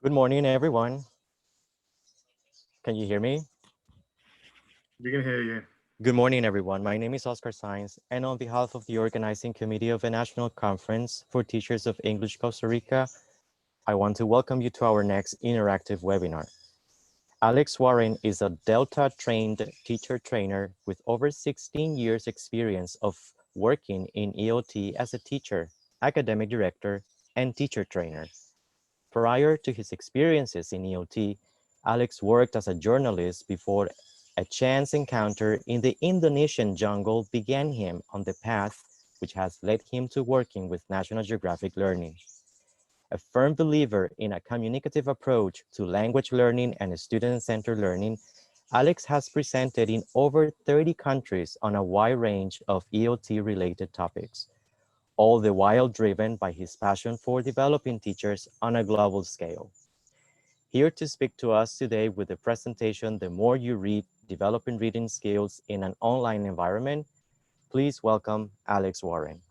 Good morning, everyone. Can you hear me? We can hear you. Good morning, everyone. My name is Oscar Sainz, and on behalf of the organizing committee of the National Conference for Teachers of English Costa Rica, I want to welcome you to our next interactive webinar. Alex Warren is a Delta-trained teacher trainer with over 16 years experience of working in ELT as a teacher, academic director, and teacher trainer. Prior to his experiences in ELT, Alex worked as a journalist before a chance encounter in the Indonesian jungle began him on the path which has led him to working with National Geographic Learning. A firm believer in a communicative approach to language learning and student-centered learning, Alex has presented in over 30 countries on a wide range of ELT-related topics, all the while driven by his passion for developing teachers on a global scale. Here to speak to us today with the presentation, The More You Read, Developing Reading Skills in an Online Environment, please welcome Alex Warren.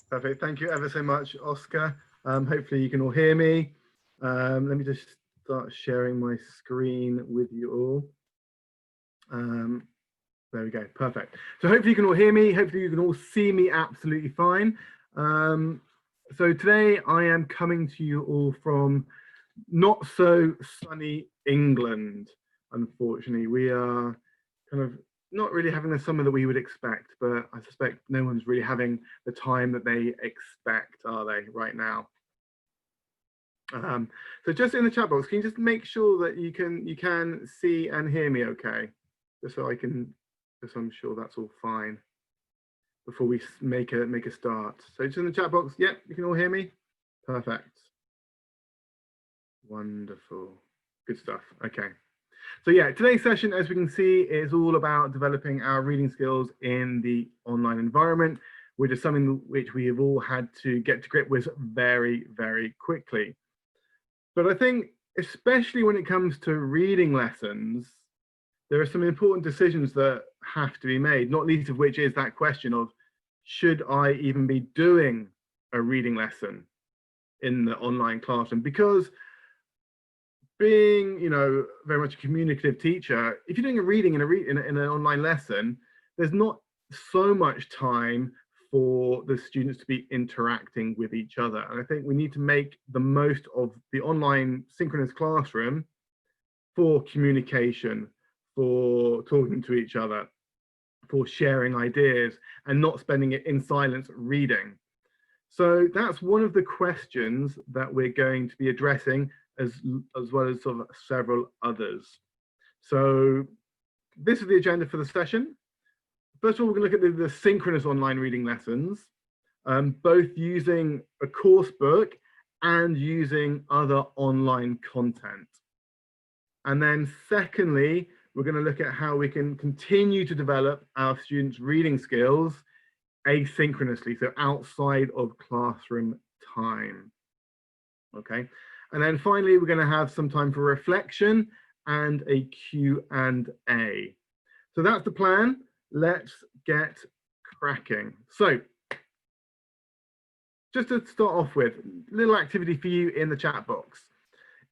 Perfect. Thank you ever so much, Oscar. Hopefully you can all hear me. Let me just start sharing my screen with you all. There we go. Perfect. So hopefully you can all hear me. Hopefully you can all see me absolutely fine. So today I am coming to you all from not so sunny England. Unfortunately, we are kind of not really having the summer that we would expect, but I suspect no one's really having the time that they expect, are they, right now? So just in the chat box, can you just make sure that you can see and hear me okay? Just so I'm sure that's all fine before we make a start. So just in the chat box, yep, you can all hear me? Perfect. Wonderful. Good stuff. Okay. So yeah, today's session, as we can see, is all about developing our reading skills in the online environment, which is something which we have all had to get to grip with very, very quickly. But I think, especially when it comes to reading lessons, there are some important decisions that have to be made, not least of which is that question of, should I even be doing a reading lesson in the online classroom? Because being, very much a communicative teacher, if you're doing a reading in an online lesson, there's not so much time for the students to be interacting with each other. And I think we need to make the most of the online synchronous classroom for communication, for talking to each other, for sharing ideas, and not spending it in silence reading. So that's one of the questions that we're going to be addressing, as well as sort of several others. So this is the agenda for the session. First of all, we're going to look at the synchronous online reading lessons, both using a course book and using other online content. And then secondly, we're going to look at how we can continue to develop our students' reading skills asynchronously, so outside of classroom time. Okay. And then finally, we're going to have some time for reflection and a Q&A. So that's the plan. Let's get cracking. So just to start off with, a little activity for you in the chat box.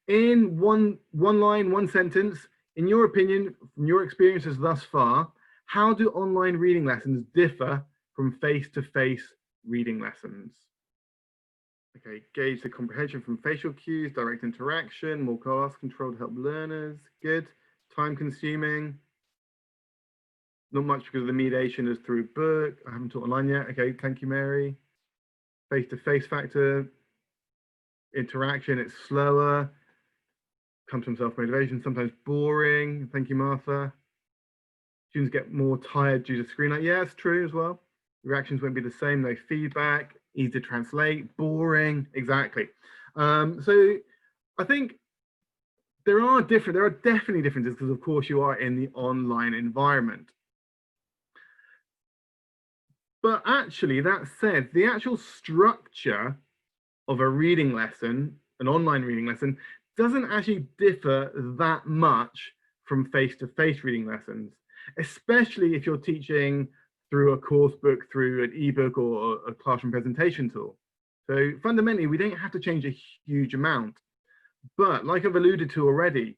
In one line, one sentence, in your opinion, from your experiences thus far, how do online reading lessons differ from face-to-face reading lessons? Okay, gauge the comprehension from facial cues, direct interaction, more class control to help learners. Good. Time consuming. Not much because the mediation is through book. I haven't taught online yet. Okay, thank you, Mary. Face-to-face factor. Interaction, it's slower. Comes from self-motivation, sometimes boring. Thank you, Martha. Students get more tired due to screen light. Yeah, it's true as well. Reactions won't be the same, no feedback, easy to translate, boring, exactly. So I think there are definitely differences because of course you are in the online environment. But actually, that said, the actual structure of a reading lesson, an online reading lesson, doesn't actually differ that much from face-to-face reading lessons, especially if you're teaching through a course book, through an ebook or a classroom presentation tool. So fundamentally, we don't have to change a huge amount. But like I've alluded to already,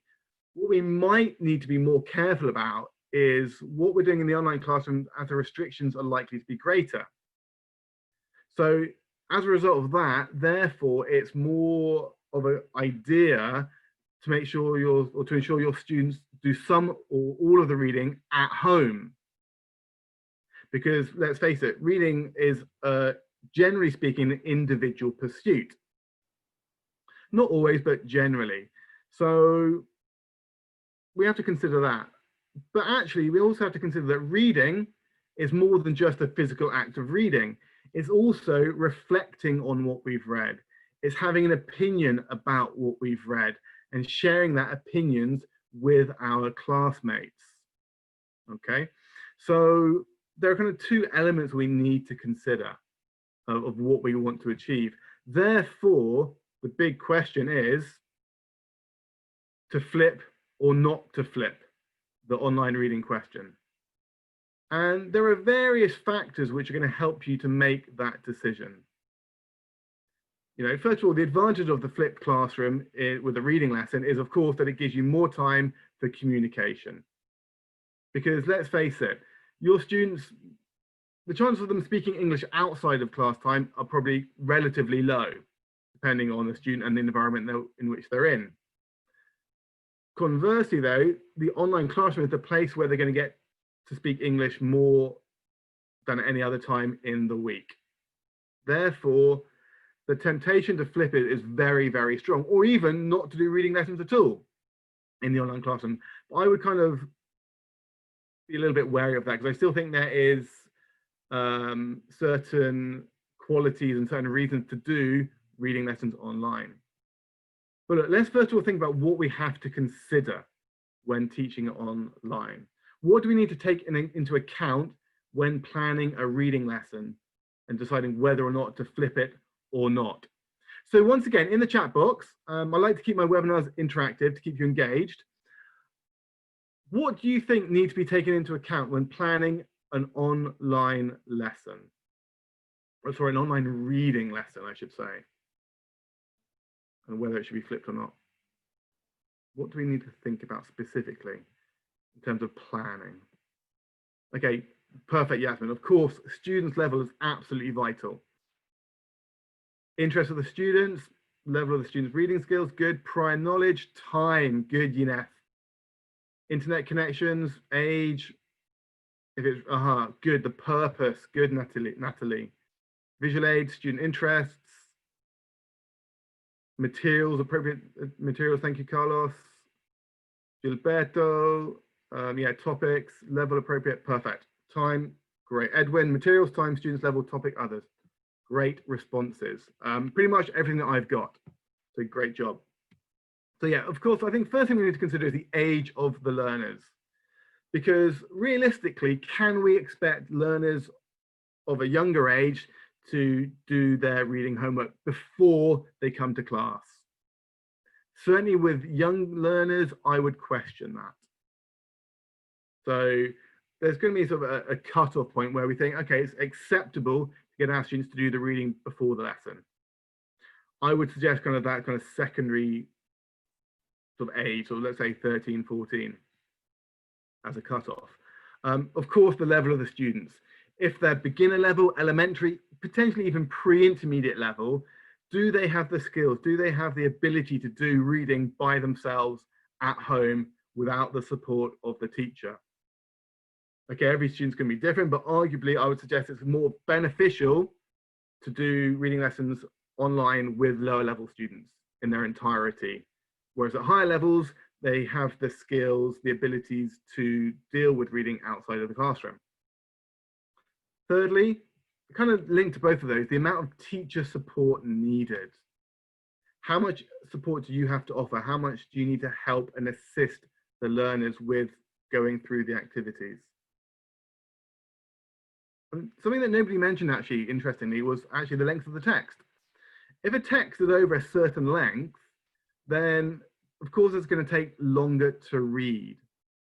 what we might need to be more careful about is what we're doing in the online classroom as the restrictions are likely to be greater. So as a result of that, therefore, it's more of an idea to make sure to ensure your students do some or all of the reading at home. Because let's face it, reading is, generally speaking, an individual pursuit. Not always, but generally. So we have to consider that. But actually, we also have to consider that reading is more than just a physical act of reading. It's also reflecting on what we've read. It's having an opinion about what we've read and sharing that opinions with our classmates. Okay, so there are kind of two elements we need to consider of what we want to achieve. Therefore, the big question is to flip or not to flip the online reading question. And there are various factors which are going to help you to make that decision. You know, first of all, the advantage of the flipped classroom with a reading lesson is, of course, that it gives you more time for communication. Because let's face it, your students, the chances of them speaking English outside of class time are probably relatively low, depending on the student and the environment in which they're in. Conversely, though, the online classroom is the place where they're going to get to speak English more than at any other time in the week. Therefore, the temptation to flip it is very, very strong, or even not to do reading lessons at all in the online classroom. But I would kind of be a little bit wary of that, because I still think there is certain qualities and certain reasons to do reading lessons online. But look, let's first of all think about what we have to consider when teaching online. What do we need to take into account when planning a reading lesson and deciding whether or not to flip it or not? So once again, in the chat box, I like to keep my webinars interactive to keep you engaged. What do you think needs to be taken into account when planning an online lesson? Or sorry, an online reading lesson, I should say. And whether it should be flipped or not. What do we need to think about specifically in terms of planning? Okay, perfect, Yasmin. Of course, students' level is absolutely vital. Interest of the students, level of the students' reading skills, good. Prior knowledge, time, good, Yinef. Internet connections, age, if it's, good. The purpose, good, Natalie. Visual aid, student interests. Materials, appropriate materials, thank you, Carlos. Gilberto, yeah, topics, level appropriate, perfect. Time, great. Edwin, materials, time, students, level, topic, others. Great responses. Pretty much everything that I've got. So great job. So yeah, of course, I think first thing we need to consider is the age of the learners. Because realistically, can we expect learners of a younger age to do their reading homework before they come to class? Certainly with young learners, I would question that. So there's going to be sort of a cutoff point where we think, okay, it's acceptable to get our students to do the reading before the lesson. I would suggest kind of that kind of secondary sort of age, or let's say 13, 14 as a cutoff. Of course, the level of the students. If they're beginner level, elementary, potentially even pre-intermediate level, do they have the skills? Do they have the ability to do reading by themselves at home without the support of the teacher? Okay, every student's going to be different, but arguably I would suggest it's more beneficial to do reading lessons online with lower level students in their entirety. Whereas at higher levels, they have the skills, the abilities to deal with reading outside of the classroom. Thirdly, kind of linked to both of those, the amount of teacher support needed. How much support do you have to offer? How much do you need to help and assist the learners with going through the activities? And something that nobody mentioned actually, interestingly, was actually the length of the text. If a text is over a certain length, then of course it's going to take longer to read.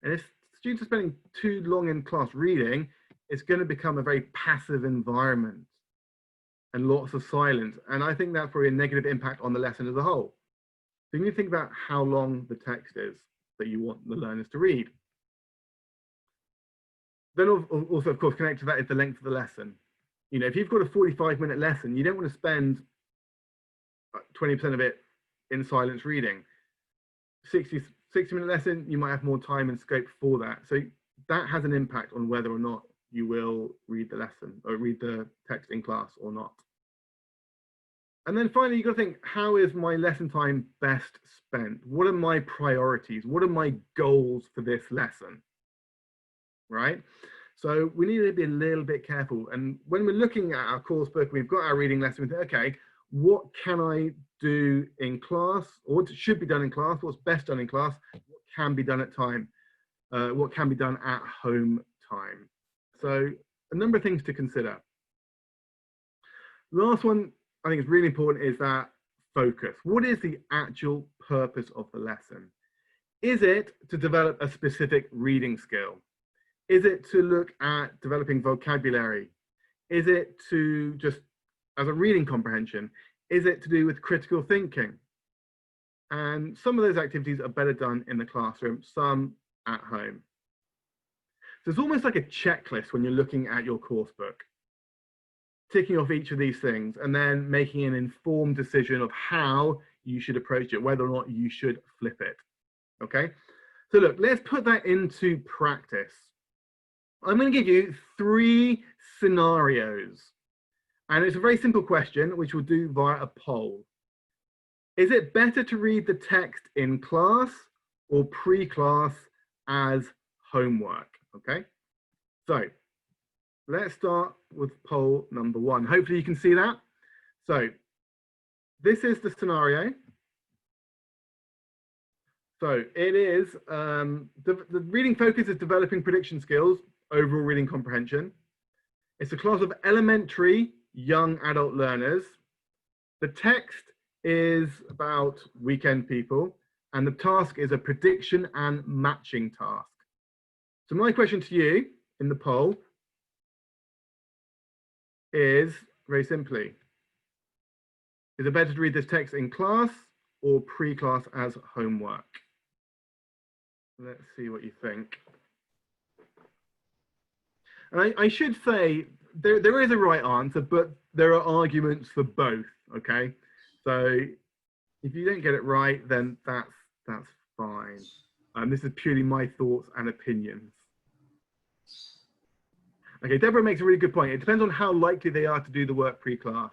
And if students are spending too long in class reading, it's going to become a very passive environment. and lots of silence. And I think that's probably a negative impact on the lesson as a whole. So you need to think about how long the text is that you want the learners to read. Then also, of course, connected to that is the length of the lesson. You know, if you've got a 45-minute lesson, you don't want to spend 20% of it in silence reading. 60-minute lesson, you might have more time and scope for that. So that has an impact on whether or not you will read the lesson or read the text in class or not. And then finally, you've got to think, how is my lesson time best spent? What are my priorities? What are my goals for this lesson? Right? So we need to be a little bit careful. And when we're looking at our course book, we've got our reading lesson, we think, okay, what can I do in class? Or what should be done in class? What's best done in class? What can be done at time? What can be done at home time? So a number of things to consider. The last one I think is really important is that focus. What is the actual purpose of the lesson? Is it to develop a specific reading skill? Is it to look at developing vocabulary? Is it to just as a reading comprehension? Is it to do with critical thinking? And some of those activities are better done in the classroom, some at home. So it's almost like a checklist when you're looking at your course book, ticking off each of these things and then making an informed decision of how you should approach it, whether or not you should flip it. Okay, so look, let's put that into practice. I'm going to give you 3 scenarios, and it's a very simple question, which we'll do via a poll. Is it better to read the text in class or pre-class as homework? Okay, so let's start with poll number 1. Hopefully you can see that. So this is the scenario. So it is, the reading focus is developing prediction skills, overall reading comprehension. It's a class of elementary young adult learners. The text is about weekend people, and the task is a prediction and matching task. So my question to you in the poll is very simply, is it better to read this text in class or pre-class as homework? Let's see what you think. And I should say there is a right answer, but there are arguments for both. Okay, so if you don't get it right, then that's fine. This is purely my thoughts and opinions. Okay, Deborah makes a really good point. It depends on how likely they are to do the work pre-class.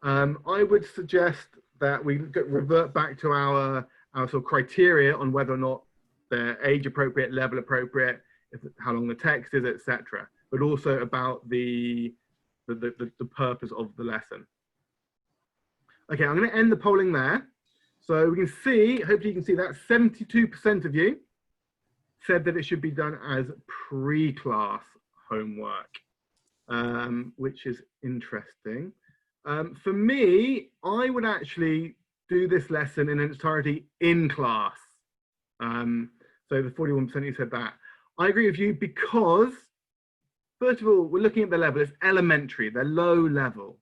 I would suggest that we revert back to our sort of criteria on whether or not they're age appropriate, level appropriate, how long the text is, etc. But also about the purpose of the lesson. Okay, I'm going to end the polling there. So we can see, hopefully you can see that 72% of you said that it should be done as pre-class homework, which is interesting. For me, I would actually do this lesson in its entirety in class. So the 41% who said that. I agree with you because, first of all, we're looking at the level. It's elementary, they're low level.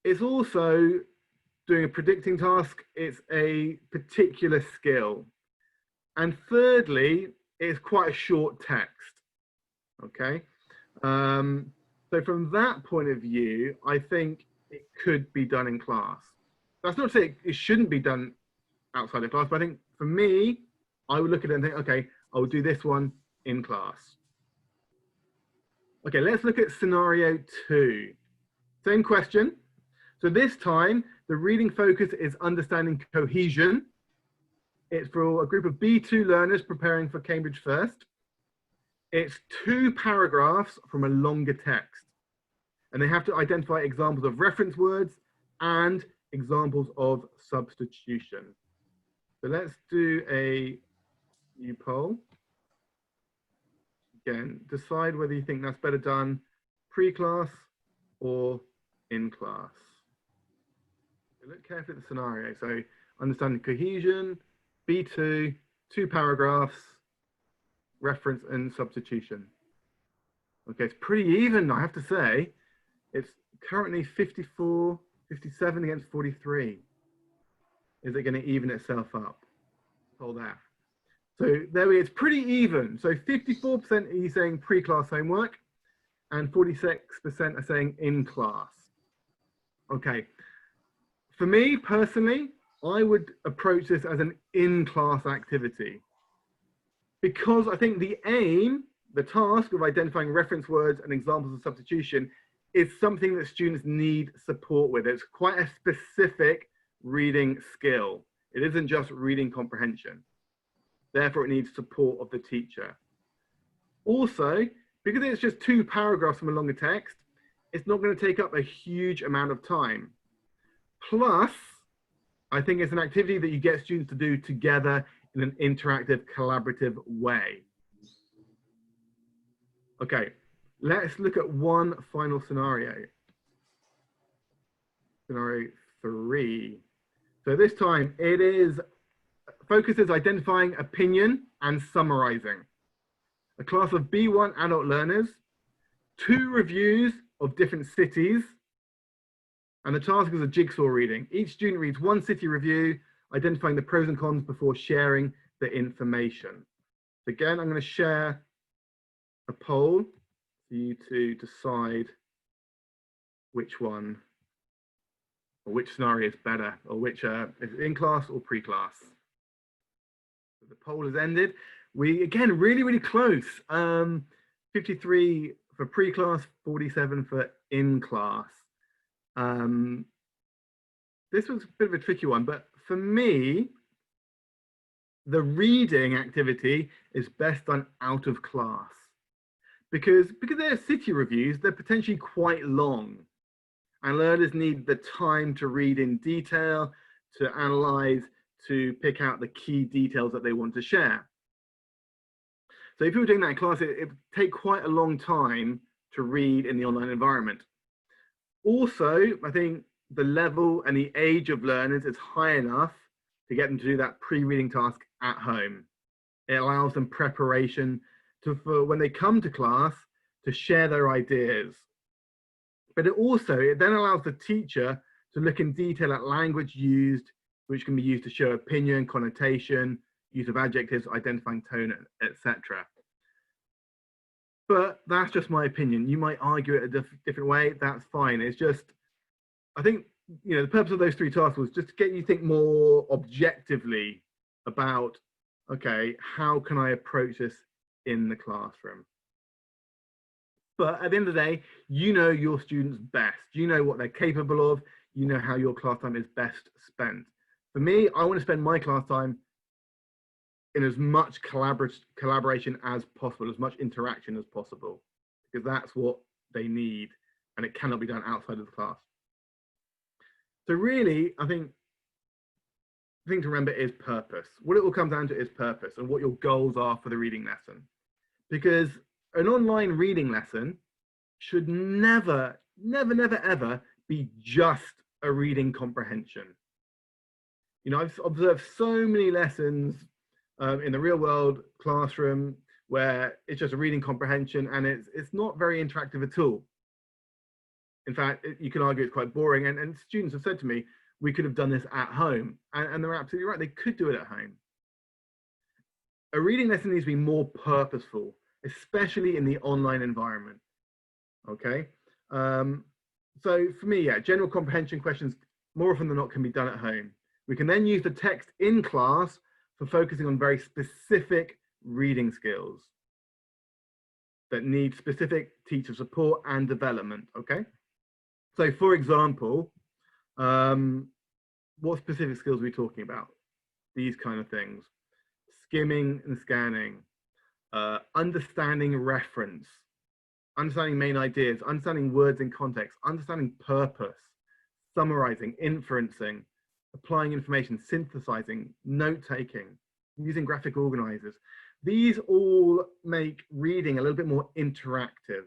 It's also doing a predicting task. It's a particular skill. And thirdly, it's quite a short text. Okay. So from that point of view, I think it could be done in class. That's not to say it shouldn't be done outside of class, but I think for me, I would look at it and think, okay, I'll do this one in class. Okay, let's look at scenario 2. Same question. So this time, the reading focus is understanding cohesion. It's for a group of B2 learners preparing for Cambridge First. It's 2 paragraphs from a longer text. And they have to identify examples of reference words and examples of substitution. So let's do a new poll. Again, decide whether you think that's better done pre-class or in class. Look carefully at the scenario. So understanding cohesion, B2, 2 paragraphs, reference and substitution. Okay, it's pretty even, I have to say. It's currently 54, 57 against 43. Is it going to even itself up? Hold that. So there we go. It's pretty even. So 54% are saying pre-class homework and 46% are saying in class. Okay. For me personally, I would approach this as an in-class activity because I think the aim, the task of identifying reference words and examples of substitution is something that students need support with. It's quite a specific reading skill. It isn't just reading comprehension. Therefore, it needs support of the teacher. Also, because it's just 2 paragraphs from a longer text, it's not going to take up a huge amount of time. Plus, I think it's an activity that you get students to do together in an interactive, collaborative way. Okay, let's look at one final scenario. Scenario 3. So this time it is focuses identifying opinion and summarizing. A class of B1 adult learners, 2 reviews of different cities, and the task is a jigsaw reading. Each student reads 1 city review, identifying the pros and cons before sharing the information. So again, I'm going to share a poll for you to decide which one or which scenario is better, or which is in class or pre-class. So the poll has ended. We, again, really close. 53 for pre-class, 47 for in-class. This was a bit of a tricky one, but for me, the reading activity is best done out of class because they're city reviews, they're potentially quite long, and learners need the time to read in detail, to analyze, to pick out the key details that they want to share. So if you were doing that in class, it would take quite a long time to read in the online environment. Also, I think the level and the age of learners is high enough to get them to do that pre-reading task at home. It allows them preparation for when they come to class to share their ideas. But it then allows the teacher to look in detail at language used, which can be used to show opinion, connotation, use of adjectives, identifying tone, etc. But that's just my opinion. You might argue it a different way. That's fine. It's just, I think, the purpose of those 3 tasks was just to get you to think more objectively about, okay, how can I approach this in the classroom? But at the end of the day, you know your students best. You know what they're capable of. You know how your class time is best spent. For me, I want to spend my class time in as much collaboration as possible, as much interaction as possible, because that's what they need, and it cannot be done outside of the class. So really, I think the thing to remember is purpose. What it will come down to is purpose and what your goals are for the reading lesson. Because an online reading lesson should never ever be just a reading comprehension. I've observed so many lessons in the real world classroom where it's just a reading comprehension and it's not very interactive at all. In fact, you can argue it's quite boring, and students have said to me, we could have done this at home, and they're absolutely right, they could do it at home. A reading lesson needs to be more purposeful, especially in the online environment, okay? So for me, yeah, general comprehension questions, more often than not, can be done at home. We can then use the text in class for focusing on very specific reading skills that need specific teacher support and development, okay? So for example, what specific skills are we talking about? These kind of things. Skimming and scanning, understanding reference, understanding main ideas, understanding words in context, understanding purpose, summarizing, inferencing, applying information, synthesizing, note-taking, using graphic organizers. These all make reading a little bit more interactive.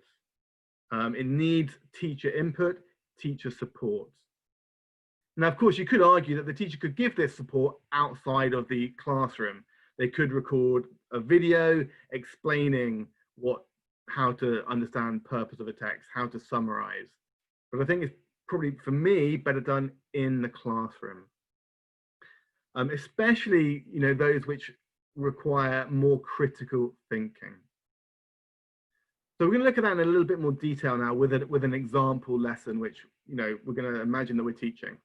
It needs teacher input, teacher support. Now, of course, you could argue that the teacher could give this support outside of the classroom. They could record a video explaining how to understand purpose of a text, how to summarize. but I think it's probably, for me, better done in the classroom. Especially, those which require more critical thinking. So we're going to look at that in a little bit more detail now with an example lesson, which, we're going to imagine that we're teaching.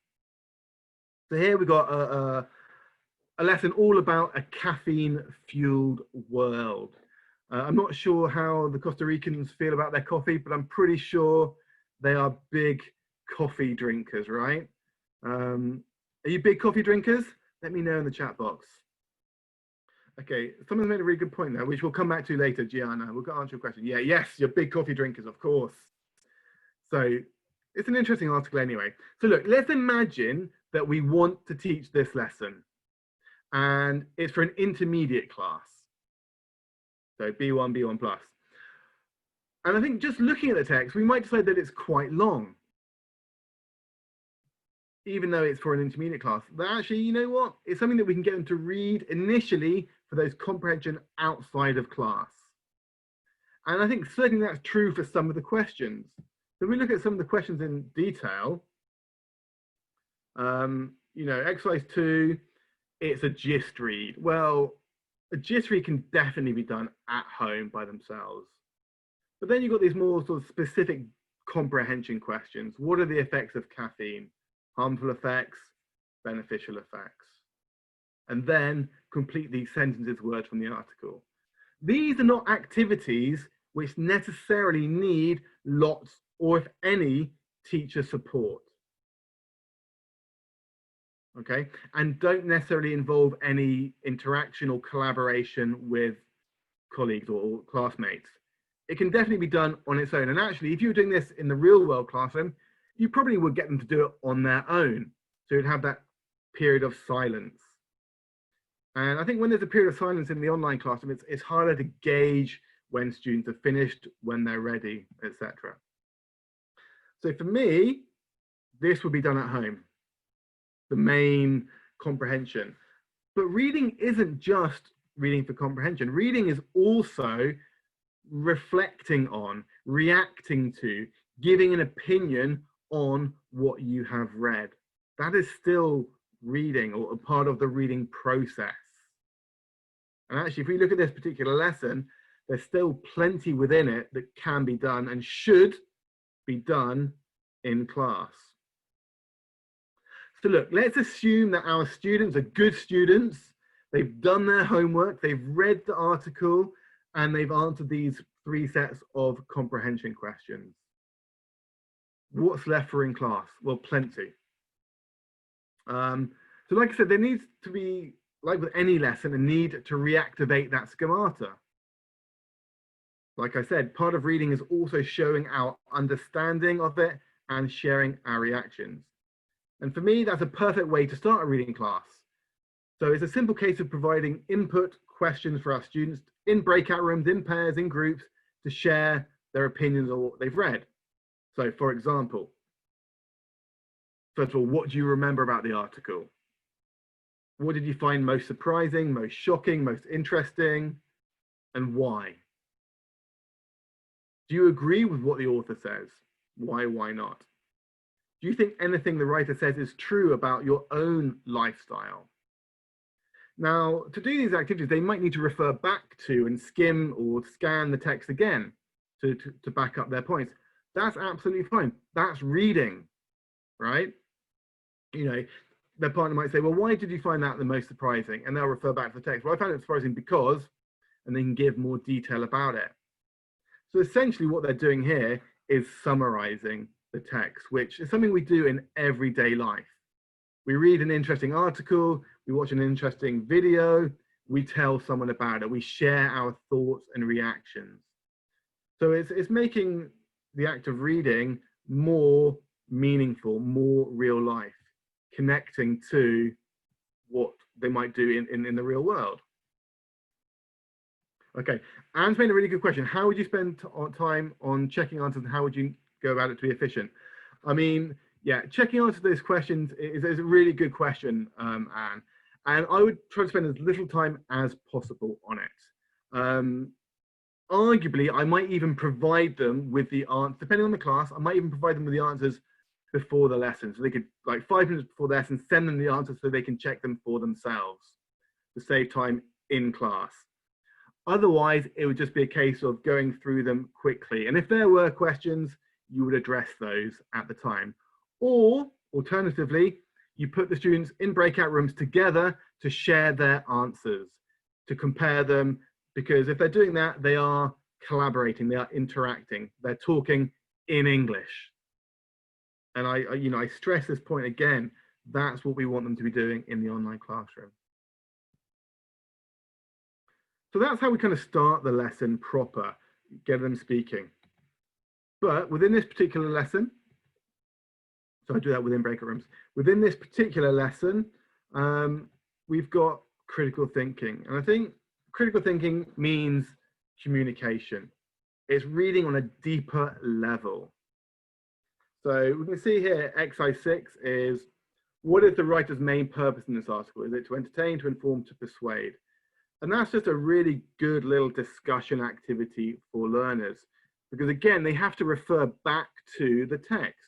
So here we've got a lesson all about a caffeine-fueled world. I'm not sure how the Costa Ricans feel about their coffee, but I'm pretty sure they are big coffee drinkers, right? Are you big coffee drinkers? Let me know in the chat box. Okay, someone made a really good point there, which we'll come back to later, Gianna. We'll answer your question. Yeah, yes, you're big coffee drinkers, of course. So it's an interesting article anyway. So look, let's imagine that we want to teach this lesson, and it's for an intermediate class. So B1, B1 plus. And I think just looking at the text, we might decide that it's quite long, even though it's for an intermediate class. But actually, you know what? It's something that we can get them to read initially for those comprehension outside of class. And I think certainly that's true for some of the questions. So we look at some of the questions in detail. Exercise 2, it's a gist read. Well, a gist read can definitely be done at home by themselves. But then you've got these more sort of specific comprehension questions. What are the effects of caffeine? Harmful effects, beneficial effects. And then complete these sentences, words from the article. These are not activities which necessarily need lots or, if any, teacher support. Okay, and don't necessarily involve any interaction or collaboration with colleagues or classmates. It can definitely be done on its own. And actually, if you were doing this in the real world classroom, you probably would get them to do it on their own. So you'd have that period of silence. And I think when there's a period of silence in the online classroom, it's harder to gauge when students are finished, when they're ready, etc. So for me, this would be done at home, the main comprehension. But reading isn't just reading for comprehension. Reading is also reflecting on, reacting to, giving an opinion on what you have read. That is still reading, or a part of the reading process. And actually, if we look at this particular lesson, there's still plenty within it that can be done and should be done in class. So look, let's assume that our students are good students. They've done their homework, they've read the article, and they've answered these 3 sets of comprehension questions. What's left for in class? Well, plenty. So like I said, there needs to be, like with any lesson, a need to reactivate that schemata. Like I said, part of reading is also showing our understanding of it and sharing our reactions. And for me, that's a perfect way to start a reading class. So it's a simple case of providing input questions for our students in breakout rooms, in pairs, in groups, to share their opinions on what they've read. So for example, first of all, what do you remember about the article? What did you find most surprising, most shocking, most interesting, and why? Do you agree with what the author says? Why not? Do you think anything the writer says is true about your own lifestyle? Now, to do these activities, they might need to refer back to and skim or scan the text again to back up their points. That's absolutely fine. That's reading, right? Their partner might say, well, why did you find that the most surprising? And they'll refer back to the text. Well, I found it surprising because, and they can give more detail about it. So essentially what they're doing here is summarizing the text, which is something we do in everyday life. We read an interesting article, we watch an interesting video, we tell someone about it, we share our thoughts and reactions. So it's making the act of reading more meaningful, more real life, connecting to what they might do in the real world. Okay, Anne's made a really good question. How would you spend time on checking answers, and how would you go about it to be efficient? I mean, yeah, checking answers to those questions is a really good question, Anne. And I would try to spend as little time as possible on it. arguably, I might even provide them with the answer, depending on the class, I might even provide them with the answers before the lesson. So they could, like 5 minutes before the lesson, send them the answers so they can check them for themselves to save time in class. Otherwise, it would just be a case of going through them quickly. And if there were questions, you would address those at the time. Or alternatively, you put the students in breakout rooms together to share their answers, to compare them, because if they're doing that, they are collaborating, they are interacting, they're talking in English. And I stress this point again, that's what we want them to be doing in the online classroom. So that's how we kind of start the lesson proper, get them speaking. But within this particular lesson, so I do that within breakout rooms. Within this particular lesson, we've got critical thinking. And I think critical thinking means communication. It's reading on a deeper level. So we can see here, exercise 6 is, what is the writer's main purpose in this article? Is it to entertain, to inform, to persuade? And that's just a really good little discussion activity for learners, because again, they have to refer back to the text.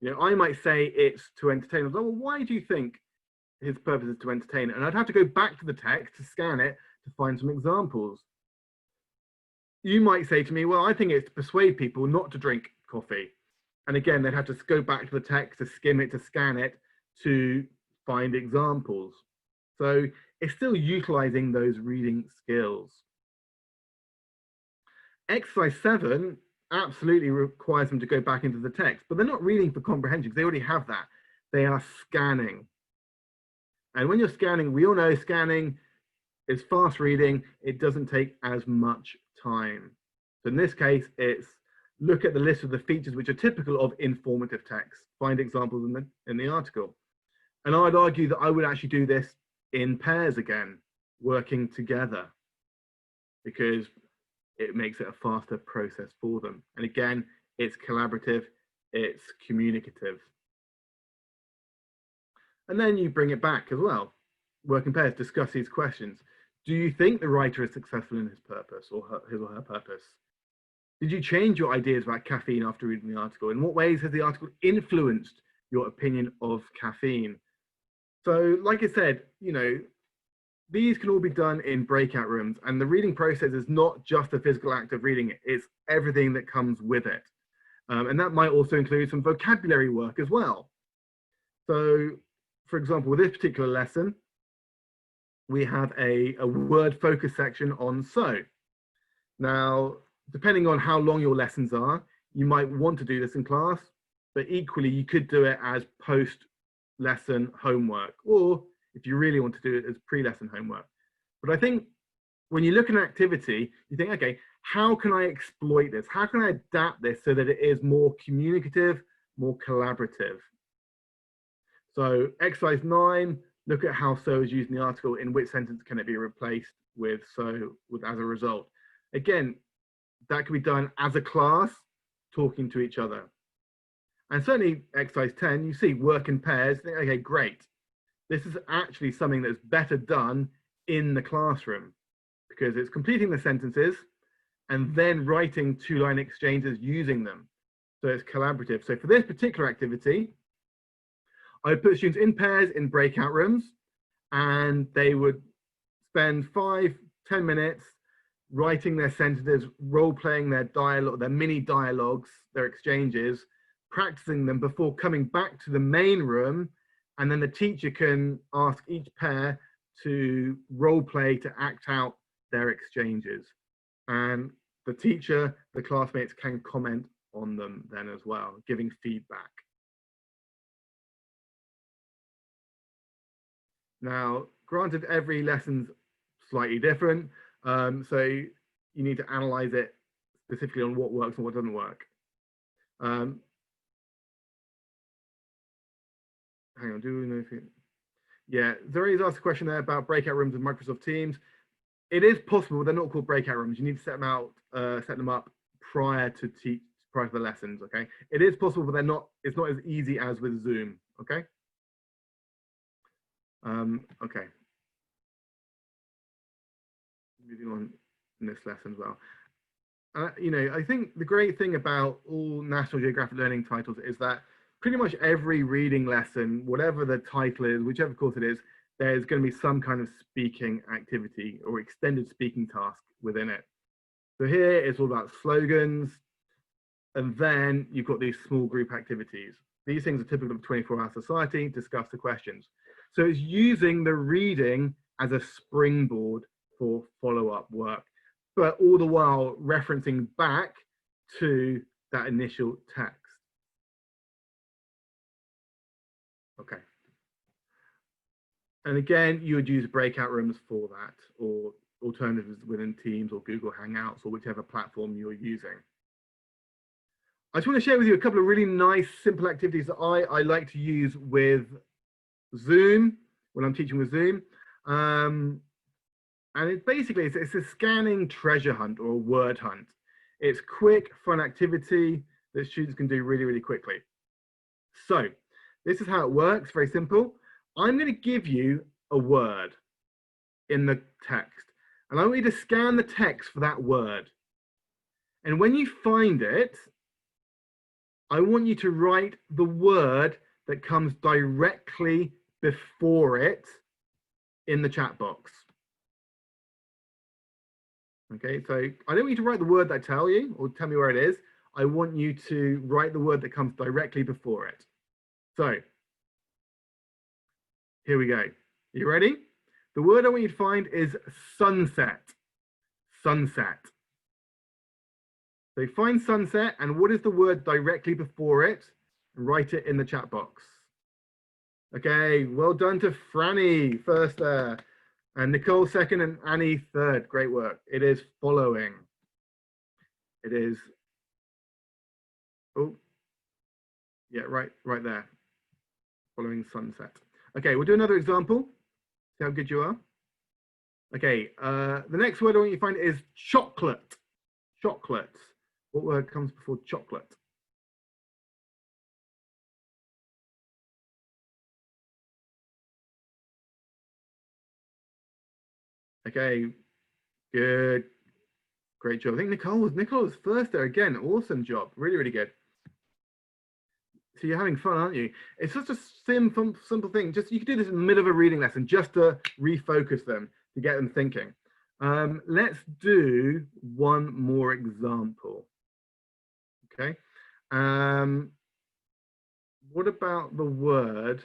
You know, I might say it's to entertain. I was like, well, why do you think his purpose is to entertain? And I'd have to go back to the text to scan it to find some examples. You might say to me, well, I think it's to persuade people not to drink coffee. And again, they'd have to go back to the text to skim it, to scan it, to find examples. So it's still utilizing those reading skills. Exercise 7 absolutely requires them to go back into the text, but they're not reading for comprehension because they already have that. They are scanning. And when you're scanning, we all know scanning is fast reading. It doesn't take as much time. So in this case, it's look at the list of the features which are typical of informative text. Find examples in the article. And I'd argue that I would actually do this in pairs again, working together, because it makes it a faster process for them. And again, it's collaborative, it's communicative. And then you bring it back as well. Work in pairs, discuss these questions. Do you think the writer is successful in his purpose or his or her purpose? Did you change your ideas about caffeine after reading the article? In what ways has the article influenced your opinion of caffeine? So, like I said, you know, these can all be done in breakout rooms, and the reading process is not just the physical act of reading it, it's everything that comes with it. And that might also include some vocabulary work as well. So, for example, with this particular lesson, we have a word focus section on so. Now, depending on how long your lessons are, you might want to do this in class, but equally you could do it as post-lesson homework, or if you really want to do it as pre-lesson homework. But I think when you look at an activity, you think, okay, how can I exploit this? How can I adapt this so that it is more communicative, more collaborative? So exercise 9, look at how so is used in the article. In which sentence can it be replaced with so as a result? Again, that can be done as a class, talking to each other. And certainly exercise 10, you see work in pairs, think, okay, great. This is actually something that's better done in the classroom because it's completing the sentences and then writing two-line exchanges using them. So it's collaborative. So for this particular activity, I would put students in pairs in breakout rooms, and they would spend 5-10 minutes writing their sentences, role-playing their dialogue, their mini dialogues, their exchanges, practicing them before coming back to the main room. And then the teacher can ask each pair to role play, to act out their exchanges. And the teacher, the classmates can comment on them then as well, giving feedback. Now, granted, every lesson's slightly different. So you need to analyze it specifically on what works and what doesn't work. Hang on, do we know if it... Yeah, Zoe's asked a question there about breakout rooms in Microsoft Teams. It is possible, they're not called breakout rooms. You need to set them up prior to the lessons, okay? It is possible, but it's not as easy as with Zoom, okay? Okay. Moving on in this lesson as well. You know, I think the great thing about all National Geographic Learning titles is that pretty much every reading lesson, whatever the title is, whichever course it is, there's going to be some kind of speaking activity or extended speaking task within it. So here it's all about slogans, and then you've got these small group activities. These things are typical of 24-hour society, discuss the questions. So it's using the reading as a springboard for follow-up work, but all the while referencing back to that initial text. Okay. And again, you would use breakout rooms for that, or alternatives within Teams or Google Hangouts or whichever platform you're using. I just want to share with you a couple of really nice, simple activities that I like to use with Zoom, when I'm teaching with Zoom. And it's basically, it's a scanning treasure hunt or a word hunt. It's quick, fun activity that students can do really, really quickly. So this is how it works, very simple. I'm going to give you a word in the text, and I want you to scan the text for that word. And when you find it, I want you to write the word that comes directly before it in the chat box. Okay, so I don't want you to write the word that I tell you or tell me where it is. I want you to write the word that comes directly before it. So here we go. You ready? The word I want you to find is sunset. Sunset. So find sunset, and what is the word directly before it? And write it in the chat box. Okay, well done to Franny first there. And Nicole second, and Annie third. Great work. It is following. It is, oh, yeah, right there. Following sunset. Okay, we'll do another example. See how good you are. Okay, the next word I want you to find is chocolate. Chocolate. What word comes before chocolate? Okay, good. Great job. I think Nicole was first there again. Awesome job. Really, really good. So you're having fun, aren't you? It's such a simple thing. Just you can do this in the middle of a reading lesson just to refocus them, to get them thinking. Let's do one more example. Okay. What about the word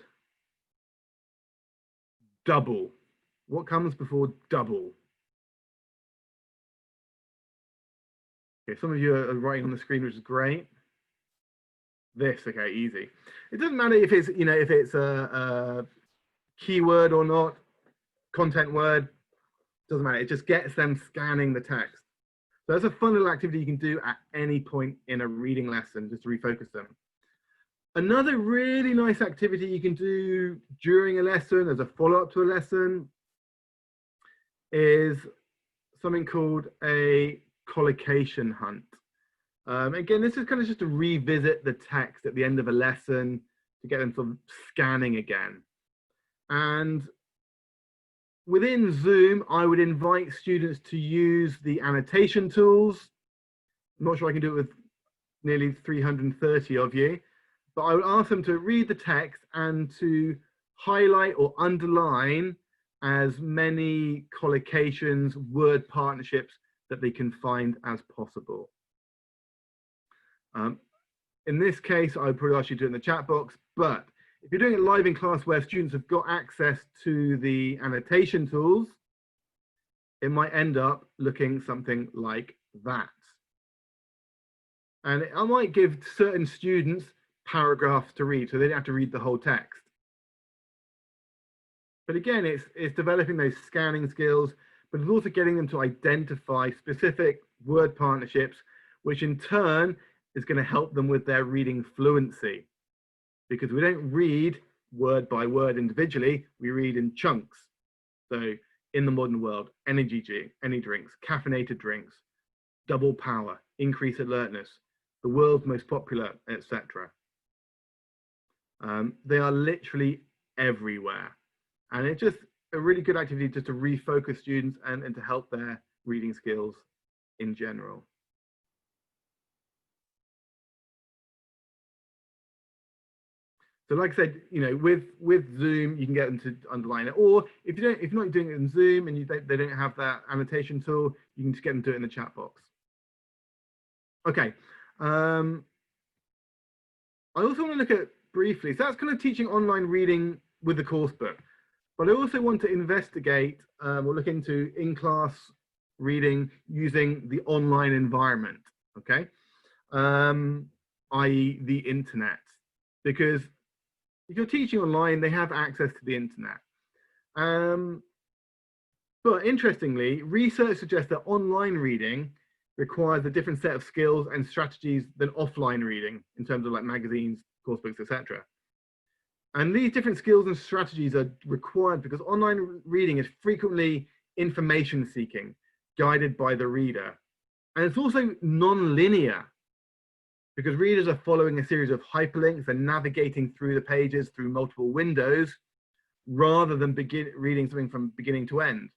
double? What comes before double? Okay, some of you are writing on the screen, which is great. This, okay, easy. It doesn't matter if it's, you know, if it's a keyword or not, content word, doesn't matter. It just gets them scanning the text. So that's a fun little activity you can do at any point in a reading lesson, just to refocus them. Another really nice activity you can do during a lesson as a follow-up to a lesson is something called a collocation hunt. Again, this is kind of just to revisit the text at the end of a lesson to get them sort of scanning again. And within Zoom, I would invite students to use the annotation tools. I'm not sure I can do it with nearly 330 of you, but I would ask them to read the text and to highlight or underline as many collocations, word partnerships that they can find as possible. In this case, I would probably ask you to do it in the chat box, but if you're doing it live in class where students have got access to the annotation tools, it might end up looking something like that. And I might give certain students paragraphs to read, so they don't have to read the whole text. But again, it's developing those scanning skills, but it's also getting them to identify specific word partnerships, which in turn is going to help them with their reading fluency. Because we don't read word by word individually, we read in chunks. So in the modern world, energy drinks, caffeinated drinks, double power, increase alertness, the world's most popular, etc. They are literally everywhere. And it's just a really good activity just to refocus students and to help their reading skills in general. So like I said, you know, with Zoom, you can get them to underline it. Or if you're not doing it in Zoom and they don't have that annotation tool, you can just get them to do it in the chat box. Okay. I also want to look at briefly, so that's kind of teaching online reading with the course book. But I also want to investigate or look into in-class reading using the online environment, okay? I.e. the internet. Because if you're teaching online, they have access to the internet. But interestingly, research suggests that online reading requires a different set of skills and strategies than offline reading in terms of like magazines, course books, etc. And these different skills and strategies are required because online reading is frequently information seeking, guided by the reader. And it's also non-linear because readers are following a series of hyperlinks and navigating through the pages through multiple windows rather than reading something from beginning to end.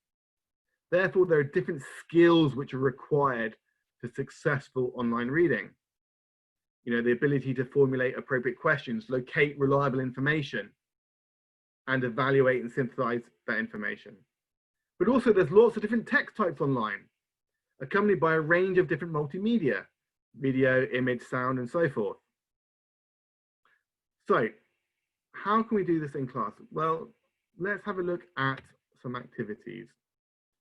Therefore, there are different skills which are required for successful online reading. You know, the ability to formulate appropriate questions, locate reliable information, and evaluate and synthesize that information. But also there's lots of different text types online, accompanied by a range of different multimedia, video, image, sound, and so forth. So how can we do this in class? Well, let's have a look at some activities.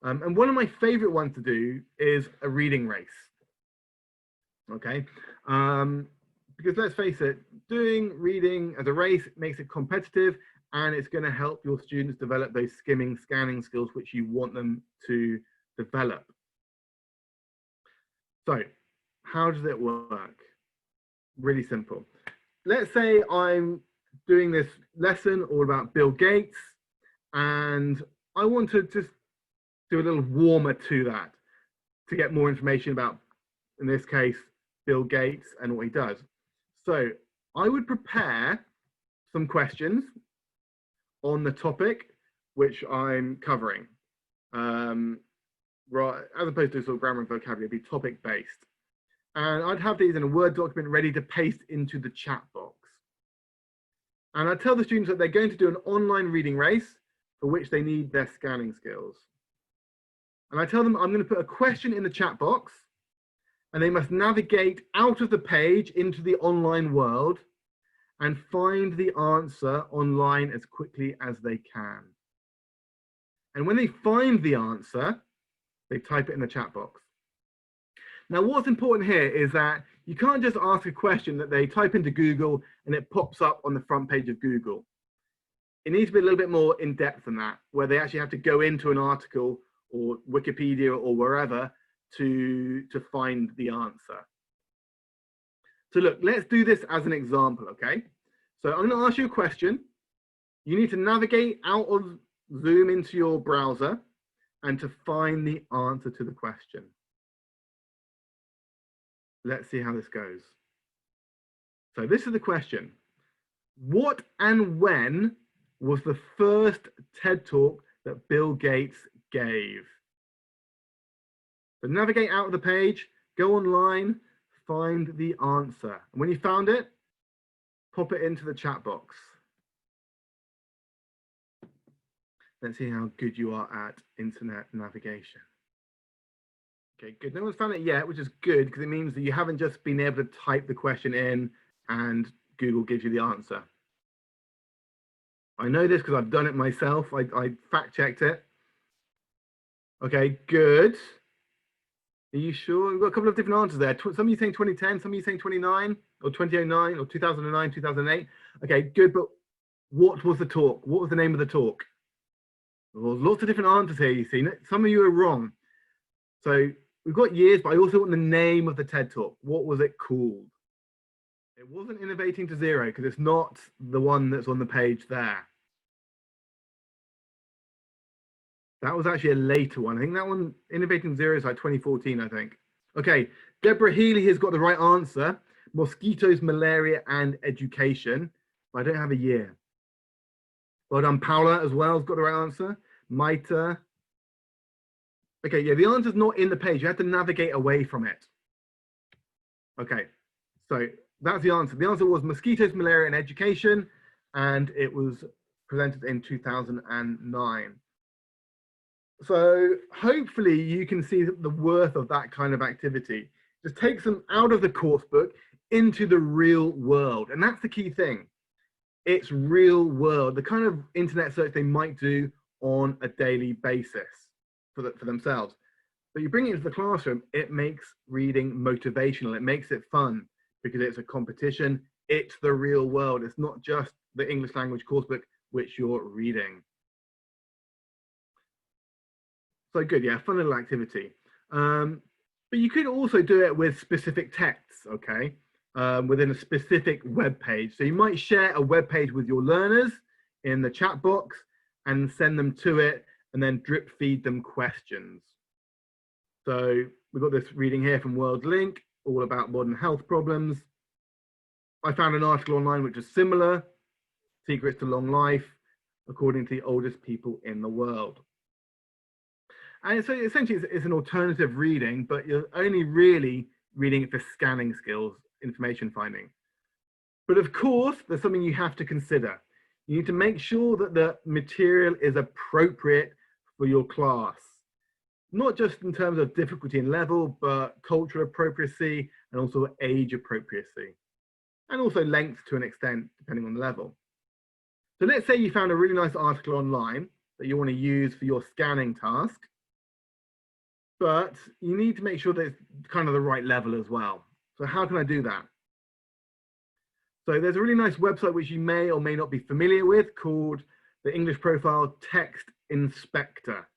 And one of my favorite ones to do is a reading race. Okay, because let's face it, doing reading as a race makes it competitive and it's going to help your students develop those skimming, scanning skills which you want them to develop. So how does it work? Really simple. Let's say I'm doing this lesson all about Bill Gates and I want to just do a little warmer to that to get more information about, in this case, Bill Gates and what he does. So I would prepare some questions on the topic which I'm covering, right, as opposed to sort of grammar and vocabulary, it'd be topic based. And I'd have these in a Word document ready to paste into the chat box. And I tell the students that they're going to do an online reading race for which they need their scanning skills. And I tell them I'm going to put a question in the chat box and they must navigate out of the page into the online world and find the answer online as quickly as they can. And when they find the answer, they type it in the chat box. Now, what's important here is that you can't just ask a question that they type into Google and it pops up on the front page of Google. It needs to be a little bit more in depth than that, where they actually have to go into an article or Wikipedia or wherever to find the answer. So look, let's do this as an example, okay? So I'm going to ask you a question. You need to navigate out of Zoom into your browser and to find the answer to the question. Let's see how this goes. So this is the question. What and when was the first TED Talk that Bill Gates gave? So navigate out of the page, go online, find the answer. And when you found it, pop it into the chat box. Let's see how good you are at internet navigation. Okay, good. No one's found it yet, which is good because it means that you haven't just been able to type the question in and Google gives you the answer. I know this because I've done it myself. I fact checked it. Okay, good. Are you sure? We've got a couple of different answers there. Some of you saying 2010, some of you saying 29 or 2009 or 2009, 2008. Okay, good. But what was the talk? What was the name of the talk? Well, there's lots of different answers here, you see. Some of you are wrong. So we've got years, but I also want the name of the TED Talk. What was it called? It wasn't Innovating to Zero because it's not the one that's on the page there. That was actually a later one. I think that one, Innovating to Zero, is like 2014, I think. Okay, Deborah Healy has got the right answer. Mosquitoes, malaria, and education. But I don't have a year. Well done, Paula as well has got the right answer. Maita. Okay, yeah, the answer's not in the page. You have to navigate away from it. Okay, so that's the answer. The answer was mosquitoes, malaria, and education. and it was presented in 2009. So hopefully you can see the worth of that kind of activity. Just takes them out of the course book into the real world. And that's the key thing. It's real world, the kind of internet search they might do on a daily basis for themselves. But you bring it into the classroom, it makes reading motivational. It makes it fun because it's a competition. It's the real world. It's not just the English language course book which you're reading. So good, yeah, fun little activity. But you could also do it with specific texts, okay, within a specific web page. So you might share a web page with your learners in the chat box and send them to it and then drip feed them questions. So we've got this reading here from World Link, all about modern health problems. I found an article online which is similar, Secrets to Long Life, according to the oldest people in the world. And so essentially it's an alternative reading, but you're only really reading it for scanning skills, information finding. But of course, there's something you have to consider. You need to make sure that the material is appropriate for your class, not just in terms of difficulty and level, but cultural appropriacy and also age appropriacy, and also length to an extent, depending on the level. So let's say you found a really nice article online that you want to use for your scanning task, but you need to make sure that it's kind of the right level as well. So how can I do that? So there's a really nice website which you may or may not be familiar with called the English Profile Text Inspector.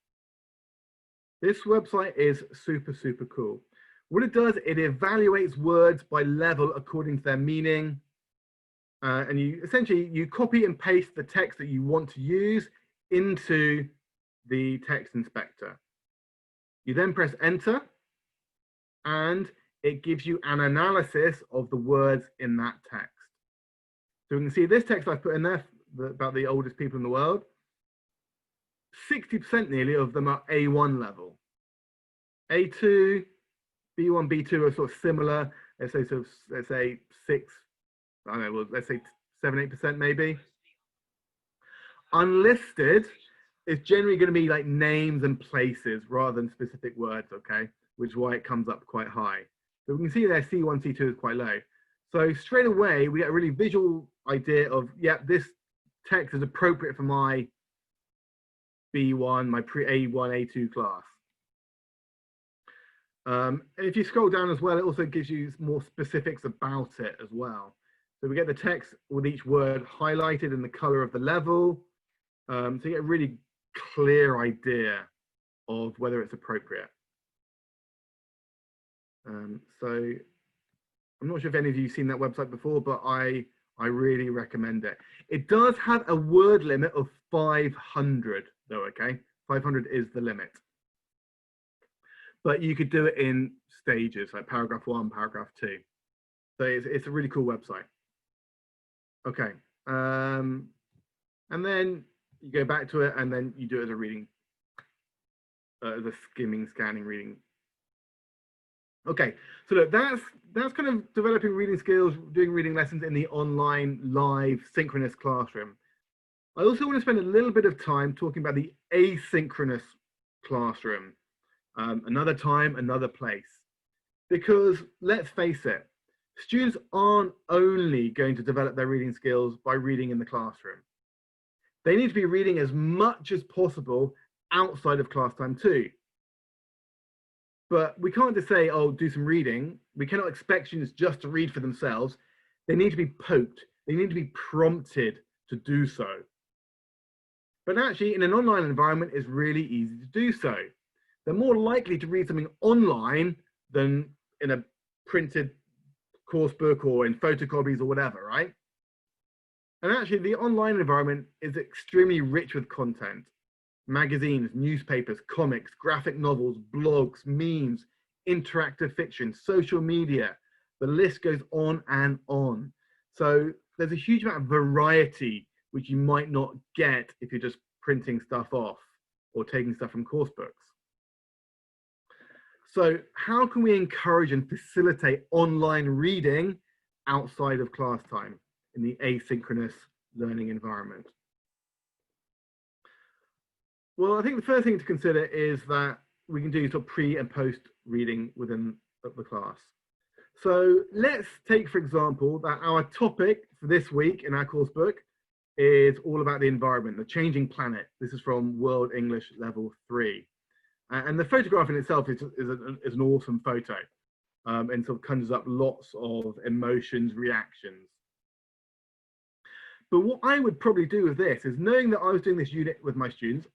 This website is super, super cool. What it does, it evaluates words by level according to their meaning. And you essentially, you copy and paste the text that you want to use into the text inspector. You then press enter and it gives you an analysis of the words in that text. So we can see this text I've put in there about the oldest people in the world. 60% nearly of them are A1 level. A2, B1, B2 are sort of similar. Let's say 6, I don't know, well, let's say 7-8% maybe. Unlisted is generally going to be like names and places rather than specific words, okay? Which is why it comes up quite high. So we can see there C1, C2 is quite low. So straight away, we get a really visual idea of, yeah, this text is appropriate for my B1, my A1, A2 class. And if you scroll down as well, it also gives you more specifics about it as well. So we get the text with each word highlighted in the color of the level. So you get a really clear idea of whether it's appropriate. So I'm not sure if any of you have seen that website before, but I really recommend it. It does have a word limit of 500 though, okay? 500 is the limit. But you could do it in stages, like paragraph 1, paragraph 2. So it's a really cool website. Okay. And then you go back to it and then you do it as a reading, as a skimming, scanning, reading. Okay, so look, that's kind of developing reading skills, doing reading lessons in the online, live, synchronous classroom. I also want to spend a little bit of time talking about the asynchronous classroom. Another time, another place. Because let's face it, students aren't only going to develop their reading skills by reading in the classroom. They need to be reading as much as possible outside of class time too. But we can't just say, oh, do some reading. We cannot expect students just to read for themselves. They need to be poked. They need to be prompted to do so. But actually, in an online environment, it's really easy to do so. They're more likely to read something online than in a printed course book or in photocopies or whatever, right? And actually, the online environment is extremely rich with content. Magazines, newspapers, comics, graphic novels, blogs, memes, interactive fiction, social media. The list goes on and on. So there's a huge amount of variety which you might not get if you're just printing stuff off or taking stuff from course books. So how can we encourage and facilitate online reading outside of class time in the asynchronous learning environment? Well, I think the first thing to consider is that we can do sort of pre and post reading within the class. So let's take, for example, that our topic for this week in our course book is all about the environment, the changing planet. This is from World English Level 3. And the photograph in itself is an awesome photo, and sort of conjures up lots of emotions, reactions. But what I would probably do with this is, knowing that I was doing this unit with my students,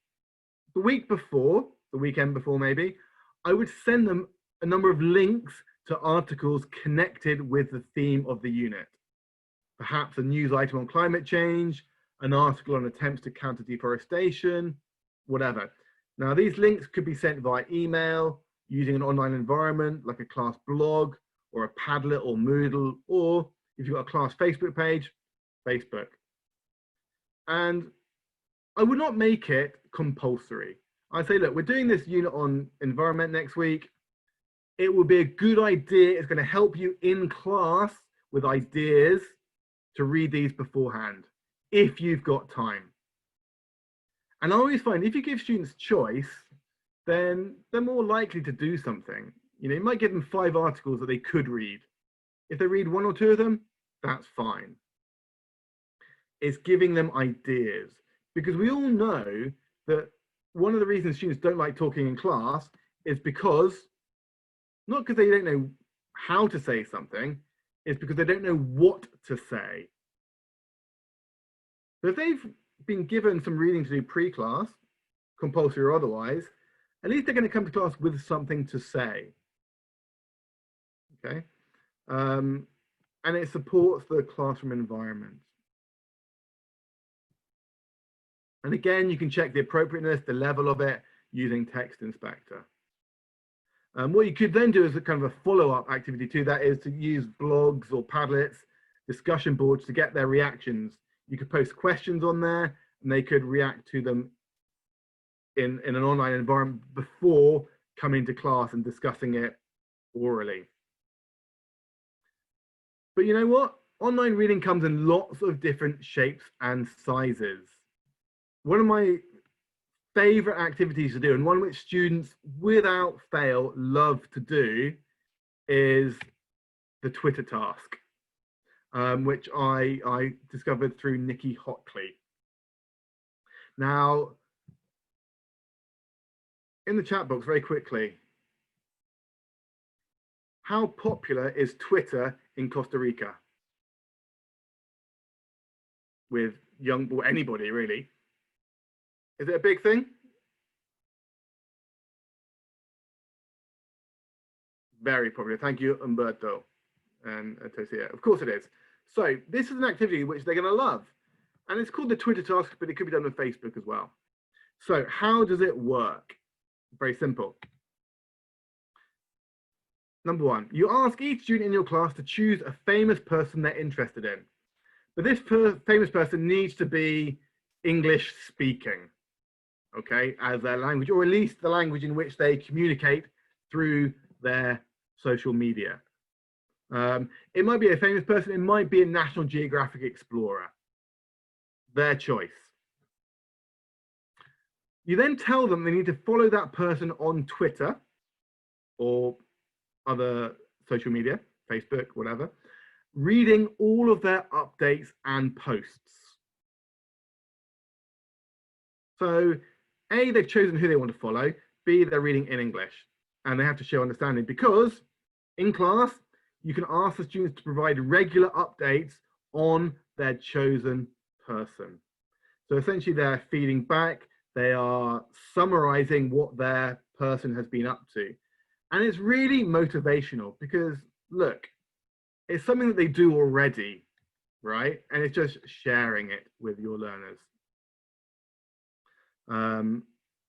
the week before, the weekend before maybe, I would send them a number of links to articles connected with the theme of the unit. Perhaps a news item on climate change, an article on attempts to counter deforestation, whatever. Now, these links could be sent via email, using an online environment like a class blog or a Padlet or Moodle, or if you've got a class Facebook page, Facebook. And I would not make it compulsory. I'd say, look, we're doing this unit on environment next week. It would be a good idea. It's going to help you in class with ideas to read these beforehand, if you've got time. And I always find if you give students choice, then they're more likely to do something. You know, you might give them 5 articles that they could read. If they read 1 or 2 of them, that's fine. It's giving them ideas, because we all know that one of the reasons students don't like talking in class is because, not because they don't know how to say something, it's because they don't know what to say. So if they've been given some reading to do pre-class, compulsory or otherwise, at least they're going to come to class with something to say. Okay, and it supports the classroom environment. And again, you can check the appropriateness, the level of it, using Text Inspector. What you could then do as a kind of a follow-up activity to that is to use blogs or Padlets, discussion boards to get their reactions. You could post questions on there, and they could react to them in an online environment before coming to class and discussing it orally. But you know what? Online reading comes in lots of different shapes and sizes. One of my favorite activities to do, and one which students without fail love to do, is the Twitter task, which I discovered through Nikki Hockley. Now, in the chat box, very quickly, how popular is Twitter in Costa Rica? With young, or anybody really. Is it a big thing? Very popular. Thank you, Umberto and Tosia. Of course it is. So this is an activity which they're going to love. And it's called the Twitter task, but it could be done with Facebook as well. So how does it work? Very simple. Number 1, you ask each student in your class to choose a famous person they're interested in. But this famous person needs to be English speaking, okay, as their language, or at least the language in which they communicate through their social media. It might be a famous person, it might be a National Geographic explorer. Their choice. You then tell them they need to follow that person on Twitter or other social media, Facebook, whatever, reading all of their updates and posts. So A, they've chosen who they want to follow. B, they're reading in English, and they have to show understanding, because in class, you can ask the students to provide regular updates on their chosen person. So essentially they're feeding back, they are summarizing what their person has been up to. And it's really motivational because, look, it's something that they do already, right? And it's just sharing it with your learners.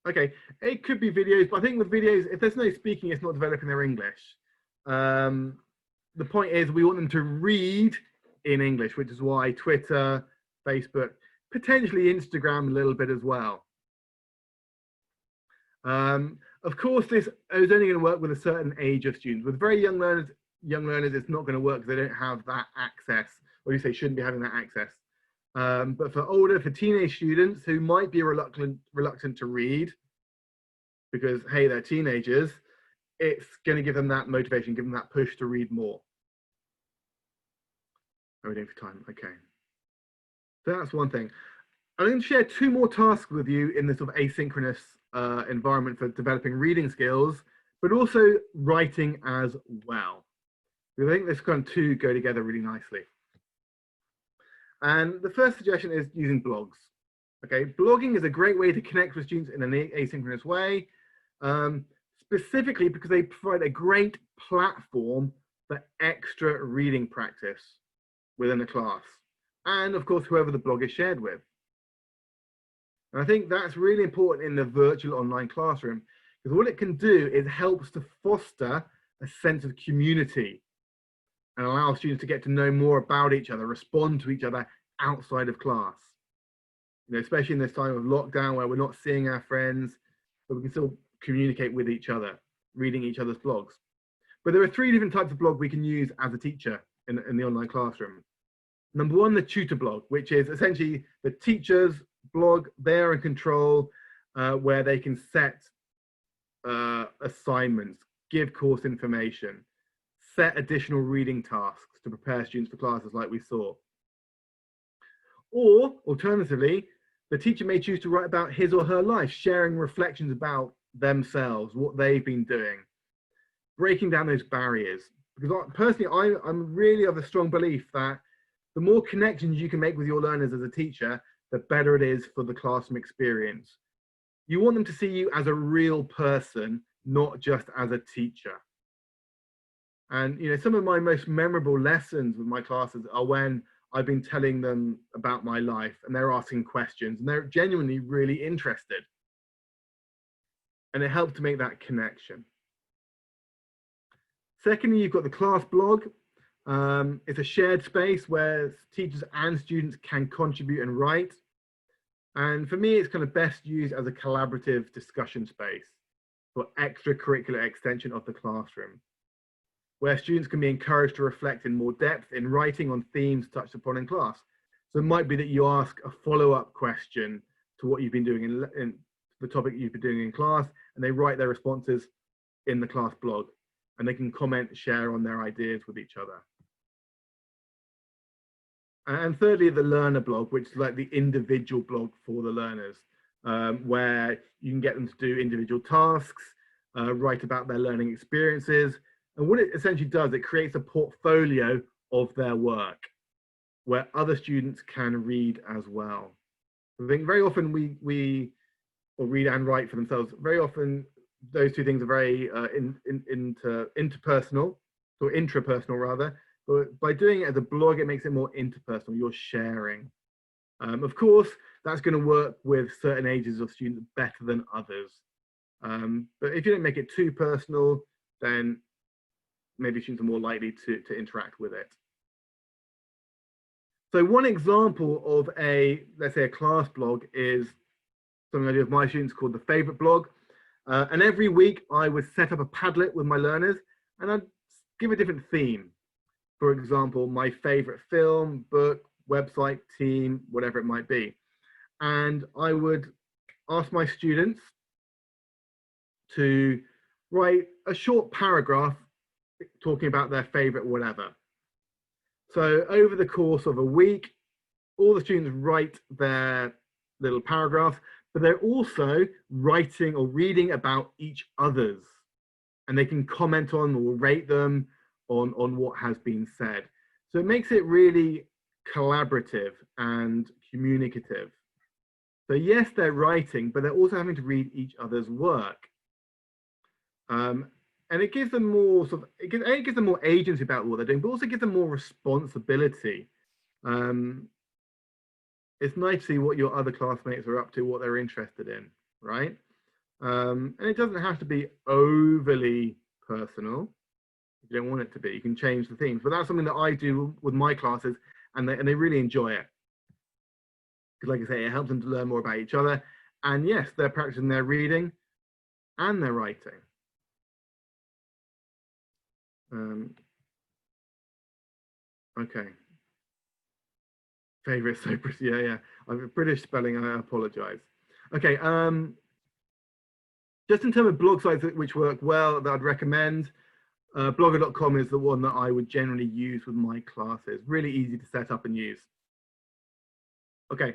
Okay, it could be videos, but I think with videos, if there's no speaking, it's not developing their English. The point is we want them to read in English, which is why Twitter, Facebook, potentially Instagram a little bit as well. Of course, this is only going to work with a certain age of students. With very young learners, it's not going to work because they don't have that access, or you say shouldn't be having that access. But for teenage students who might be reluctant to read because, hey, they're teenagers, it's going to give them that motivation, give them that push to read more. How are we doing for time? Okay. So that's one thing. I'm going to share 2 more tasks with you in this sort of asynchronous environment for developing reading skills, but also writing as well. I think this kind of 2 go together really nicely. And the first suggestion is using blogs. Okay, blogging is a great way to connect with students in an asynchronous way, specifically because they provide a great platform for extra reading practice within the class. And of course, whoever the blog is shared with. And I think that's really important in the virtual online classroom, because what it can do is helps to foster a sense of community and allow students to get to know more about each other, respond to each other outside of class. You know, especially in this time of lockdown where we're not seeing our friends, but we can still communicate with each other, reading each other's blogs. But there are 3 different types of blog we can use as a teacher in the online classroom. Number 1, the tutor blog, which is essentially the teacher's blog. They're in control, where they can set assignments, give course information, set additional reading tasks to prepare students for classes like we saw. Or alternatively, the teacher may choose to write about his or her life, sharing reflections about themselves, what they've been doing, breaking down those barriers. Because personally, I'm really of a strong belief that the more connections you can make with your learners as a teacher, the better it is for the classroom experience. You want them to see you as a real person, not just as a teacher. And you know, some of my most memorable lessons with my classes are when I've been telling them about my life and they're asking questions and they're genuinely really interested. And it helps to make that connection. Secondly, you've got the class blog. It's a shared space where teachers and students can contribute and write. And for me, it's kind of best used as a collaborative discussion space for extracurricular extension of the classroom, where students can be encouraged to reflect in more depth in writing on themes touched upon in class. So it might be that you ask a follow-up question to what you've been doing in the topic you've been doing in class, and they write their responses in the class blog, and they can comment, share on their ideas with each other. And thirdly, the learner blog, which is like the individual blog for the learners, where you can get them to do individual tasks, write about their learning experiences. And what it essentially does, it creates a portfolio of their work where other students can read as well. I think very often we read and write for themselves. Very often those 2 things are very interpersonal, or intrapersonal rather. But by doing it as a blog, it makes it more interpersonal. You're sharing. Of course, that's going to work with certain ages of students better than others. But if you don't make it too personal, then maybe students are more likely to interact with it. So one example of let's say a class blog is something I do with my students called the favorite blog. And every week I would set up a Padlet with my learners and I'd give a different theme. For example, my favorite film, book, website, team, whatever it might be. And I would ask my students to write a short paragraph talking about their favorite whatever. So over the course of a week, all the students write their little paragraphs, but they're also writing or reading about each other's, and they can comment on or rate them on what has been said. So it makes it really collaborative and communicative. So yes, they're writing, but they're also having to read each other's work. And it gives them more it gives them more agency about what they're doing, but also gives them more responsibility. It's nice to see what your other classmates are up to, what they're interested in, right? And it doesn't have to be overly personal. If you don't want it to be, you can change the themes. But that's something that I do with my classes, and they really enjoy it. Because like I say, it helps them to learn more about each other. And yes, they're practicing their reading and their writing. Okay. Favorite Cyprus, yeah. I'm British spelling, I apologize. Okay, just in terms of blog sites which work well that I'd recommend, blogger.com is the one that I would generally use with my classes. Really easy to set up and use. Okay,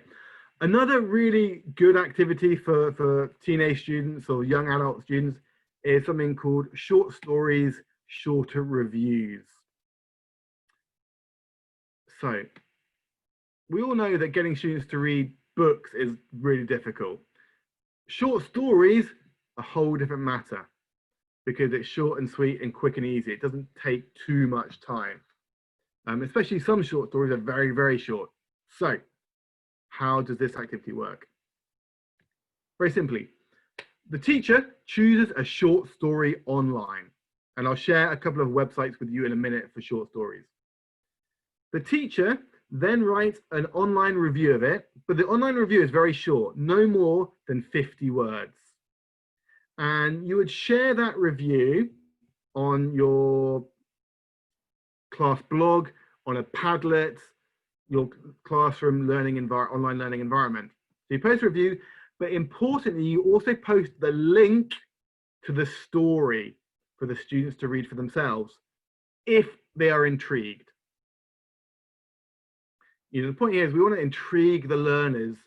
another really good activity for teenage students or young adult students is something called short stories, shorter reviews. So we all know that getting students to read books is really difficult. Short stories, a whole different matter because it's short and sweet and quick and easy. It doesn't take too much time. Especially some short stories are very, very short. So how does this activity work? Very simply, the teacher chooses a short story online, and I'll share a couple of websites with you in a minute for short stories. The teacher then writes an online review of it, but the online review is very short, no more than 50 words. And you would share that review on your class blog, on a Padlet, your classroom online learning environment. So you post a review, but importantly, you also post the link to the story for the students to read for themselves if they are intrigued. The point here is we want to intrigue the learners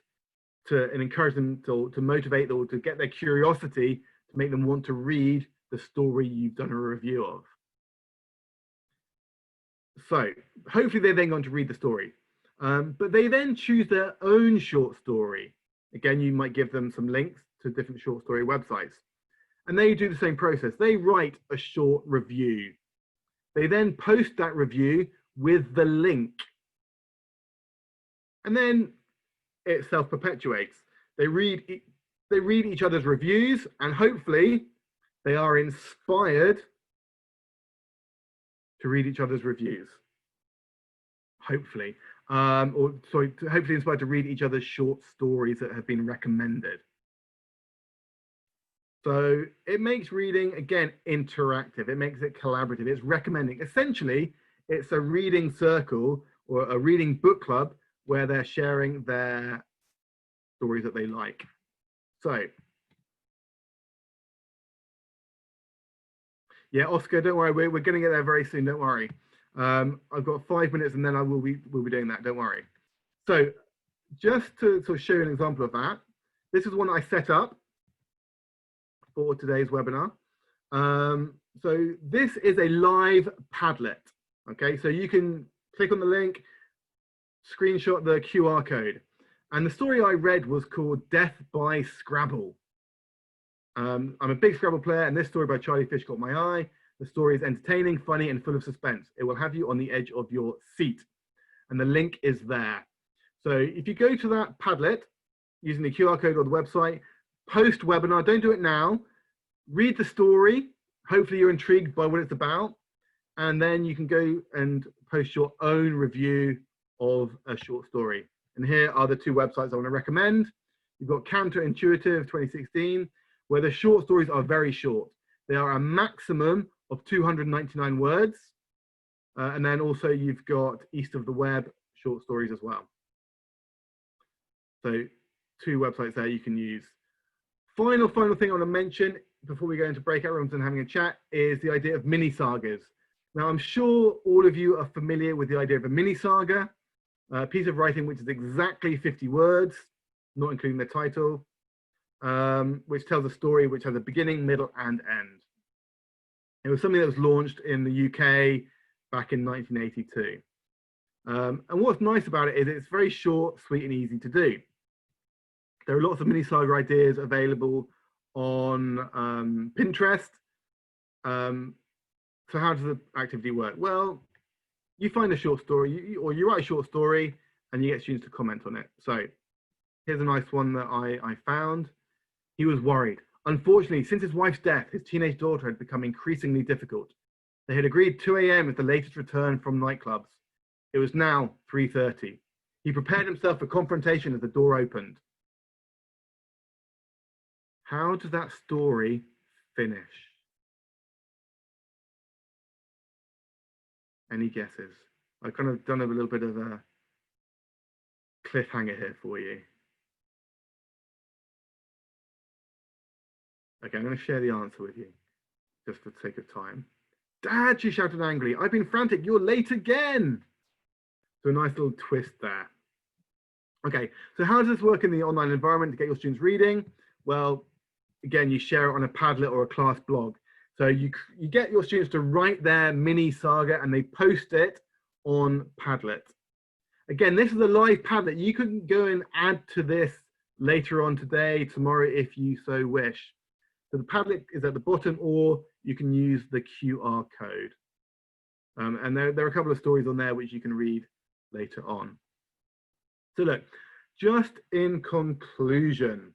and encourage them to motivate them, or to get their curiosity, to make them want to read the story you've done a review of. So hopefully they're then going to read the story. But they then choose their own short story. Again, you might give them some links to different short story websites. And they do the same process. They write a short review. They then post that review with the link. And then it self-perpetuates. They read each other's reviews, and hopefully they are inspired to read each other's reviews. Hopefully. Hopefully inspired to read each other's short stories that have been recommended. So it makes reading, again, interactive. It makes it collaborative. It's recommending. Essentially, it's a reading circle or a reading book club where they're sharing their stories that they like. So, yeah, Oscar, don't worry. We're going to get there very soon. Don't worry. I've got 5 minutes and then we'll be doing that. Don't worry. So just to sort of show you an example of that, this is one I set up for today's webinar. So this is a live Padlet. Okay, so you can click on the link, screenshot the QR code. And the story I read was called Death by Scrabble. I'm a big Scrabble player, and this story by Charlie Fish caught my eye. The story is entertaining, funny, and full of suspense. It will have you on the edge of your seat. And the link is there. So if you go to that Padlet using the QR code or the website, post webinar, don't do it now, read the story. Hopefully you're intrigued by what it's about. And then you can go and post your own review of a short story. And here are the two websites I want to recommend. You've got Counterintuitive 2016, where the short stories are very short. They are a maximum of 299 words. And then also you've got East of the Web short stories as well. So two websites there you can use. Final thing I want to mention before we go into breakout rooms and having a chat is the idea of mini sagas. Now, I'm sure all of you are familiar with the idea of a mini saga, a piece of writing which is exactly 50 words, not including the title, which tells a story which has a beginning, middle, and end. It was something that was launched in the UK back in 1982. And what's nice about it is it's very short, sweet, and easy to do. There are lots of mini saga ideas available on Pinterest. So how does the activity work? Well, you find a short story, or you write a short story, and you get students to comment on it. So here's a nice one that I found. He was worried. Unfortunately, since his wife's death, his teenage daughter had become increasingly difficult. They had agreed 2 a.m. as the latest return from nightclubs. It was now 3:30. He prepared himself for confrontation as the door opened. How does that story finish? Any guesses? I've kind of done a little bit of a cliffhanger here for you. Okay, I'm going to share the answer with you, just for the sake of time. Dad, she shouted angrily, I've been frantic, you're late again. So a nice little twist there. Okay, so how does this work in the online environment to get your students reading? Well, again, you share it on a Padlet or a class blog. So you get your students to write their mini saga and they post it on Padlet. Again, this is a live Padlet. You can go and add to this later on today, tomorrow, if you so wish. So the Padlet is at the bottom, or you can use the QR code. And there are a couple of stories on there which you can read later on. So look, just in conclusion,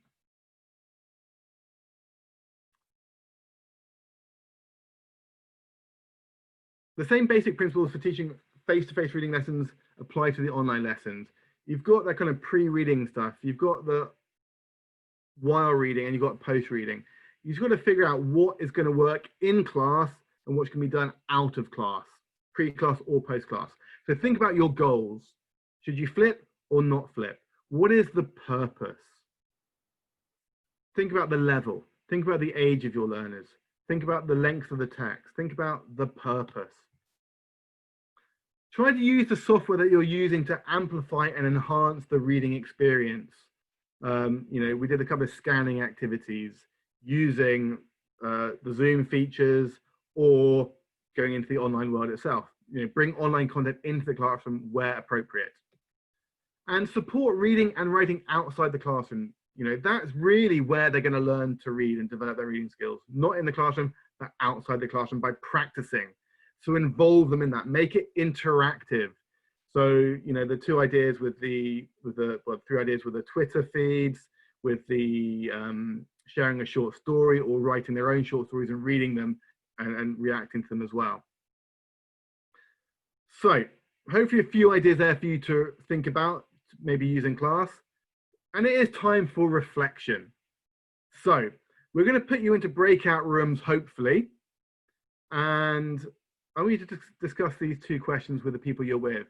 the same basic principles for teaching face-to-face reading lessons apply to the online lessons. You've got that kind of pre-reading stuff. You've got the while reading and you've got post-reading. You've got to figure out what is going to work in class and what can be done out of class, pre-class or post-class. So think about your goals. Should you flip or not flip? What is the purpose? Think about the level. Think about the age of your learners. Think about the length of the text. Think about the purpose. Try to use the software that you're using to amplify and enhance the reading experience. We did a couple of scanning activities using the Zoom features or going into the online world itself. Bring online content into the classroom where appropriate. And support reading and writing outside the classroom. That's really where they're going to learn to read and develop their reading skills. Not in the classroom, but outside the classroom by practicing. So involve them in that. Make it interactive. So the three ideas with the Twitter feeds, with the sharing a short story or writing their own short stories and reading them and reacting to them as well. So hopefully a few ideas there for you to think about, maybe use in class. And it is time for reflection. So we're going to put you into breakout rooms, hopefully. And I want you to discuss these two questions with the people you're with.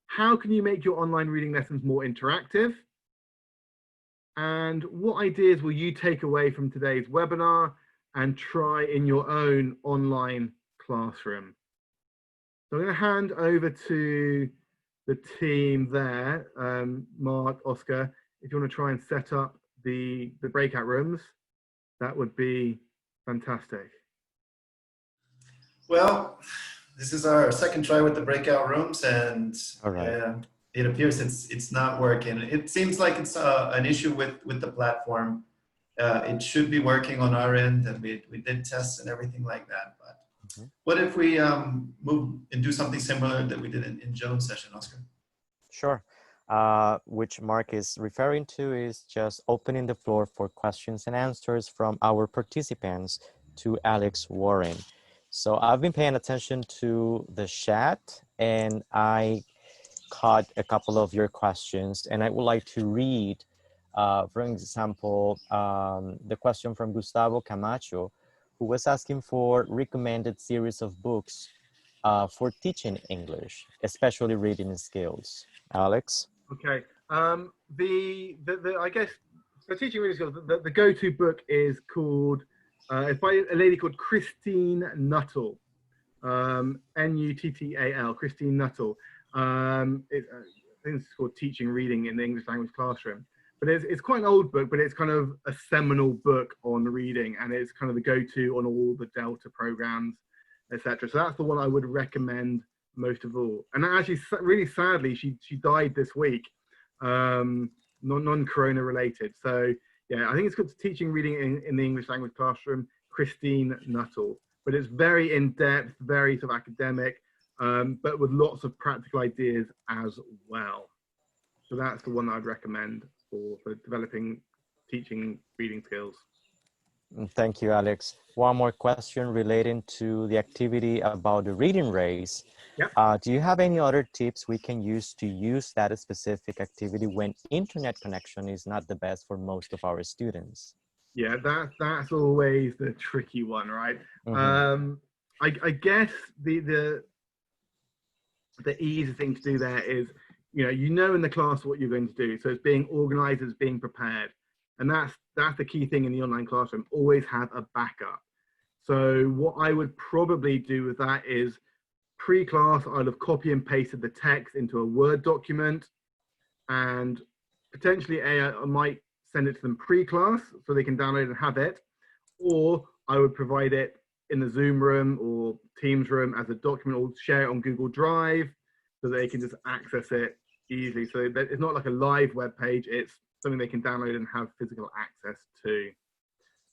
How can you make your online reading lessons more interactive? And what ideas will you take away from today's webinar and try in your own online classroom? So I'm going to hand over to the team there, Mark, Oscar. If you want to try and set up the breakout rooms, that would be fantastic. Well, this is our second try with the breakout rooms, and it appears it's not working. It seems like it's an issue with the platform. It should be working on our end, and we did tests and everything like that. But what if we move and do something similar that we did in Joan's session, Oscar? Sure. Which Mark is referring to is just opening the floor for questions and answers from our participants to Alex Warren. So I've been paying attention to the chat and I caught a couple of your questions and I would like to read, for example, the question from Gustavo Camacho, who was asking for recommended series of books for teaching English, especially reading skills. Alex? Okay. I guess for teaching reading skills, the go-to book is called, it's by a lady called Christine Nuttall, N-U-T-T-A-L, Christine Nuttall. I think it's called Teaching Reading in the English Language Classroom. But it's quite an old book, but it's kind of a seminal book on reading, and it's kind of the go-to on all the Delta programs, etc. So that's the one I would recommend most of all. And actually, really sadly, she died this week, non-corona related. So yeah, I think it's called Teaching Reading in the English Language Classroom, Christine Nuttall. But it's very in-depth, very sort of academic, but with lots of practical ideas as well. So that's the one that I'd recommend for developing teaching reading skills. Thank you, Alex. One more question relating to the activity about the reading race. Yep. Do you have any other tips we can use to use that specific activity when internet connection is not the best for most of our students? Yeah, that's always the tricky one, right? I guess the easy thing to do there is, you know in the class what you're going to do. So it's being organized, it's being prepared. And that's the key thing in the online classroom. Always have a backup. So what I would probably do with that is pre-class, I'd have copy and pasted the text into a Word document, and potentially I might send it to them pre-class so they can download and have it, or I would provide it in the Zoom room or Teams room as a document, or share it on Google Drive so they can just access it easily. So that it's not like a live web page, it's something they can download and have physical access to.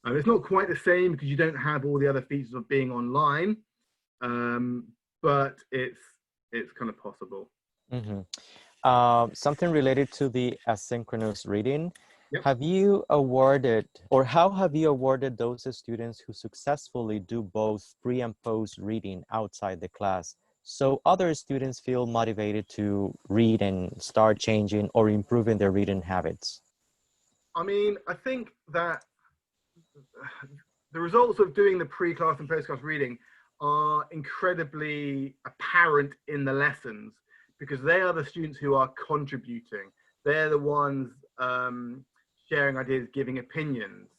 It's not quite the same because you don't have all the other features of being online, but it's kind of possible. Something related to the asynchronous reading. Yep. Have you awarded, or how have you awarded those students who successfully do both pre and post reading outside the class, so other students feel motivated to read and start changing or improving their reading habits? I mean, I think that the results of doing the pre-class and post-class reading are incredibly apparent in the lessons, because they are the students who are contributing. They're the ones sharing ideas, giving opinions.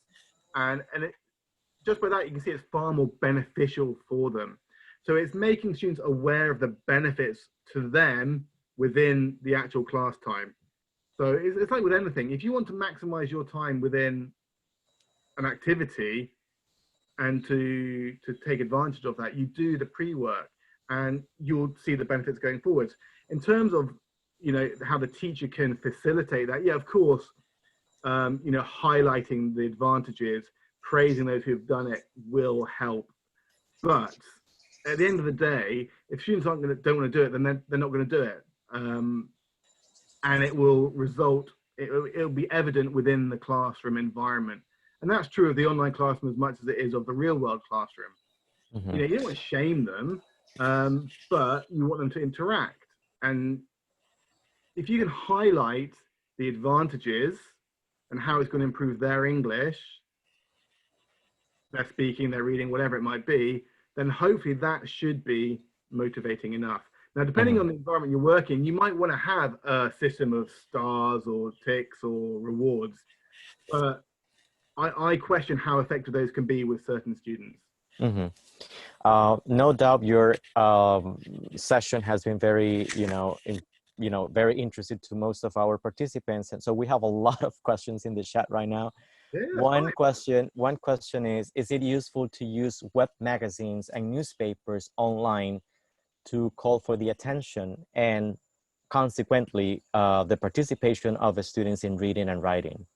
And just by that, you can see it's far more beneficial for them. So it's making students aware of the benefits to them within the actual class time. So it's like with anything. If you want to maximize your time within an activity and to take advantage of that, you do the pre-work and you'll see the benefits going forwards. In terms of, how the teacher can facilitate that, yeah, of course, highlighting the advantages, praising those who have done it will help. But at the end of the day, if students don't want to do it, then they're not going to do it. And it will result, it'll be evident within the classroom environment. And that's true of the online classroom as much as it is of the real world classroom. You don't want to shame them, but you want them to interact. And if you can highlight the advantages and how it's going to improve their English, their speaking, their reading, whatever it might be, then hopefully that should be motivating enough. Now, depending on the environment you're working, you might want to have a system of stars or ticks or rewards, but I question how effective those can be with certain students. No doubt your session has been very, very interesting to most of our participants. And so we have a lot of questions in the chat right now. Yeah, one question is it useful to use web magazines and newspapers online to call for the attention and consequently the participation of the students in reading and writing?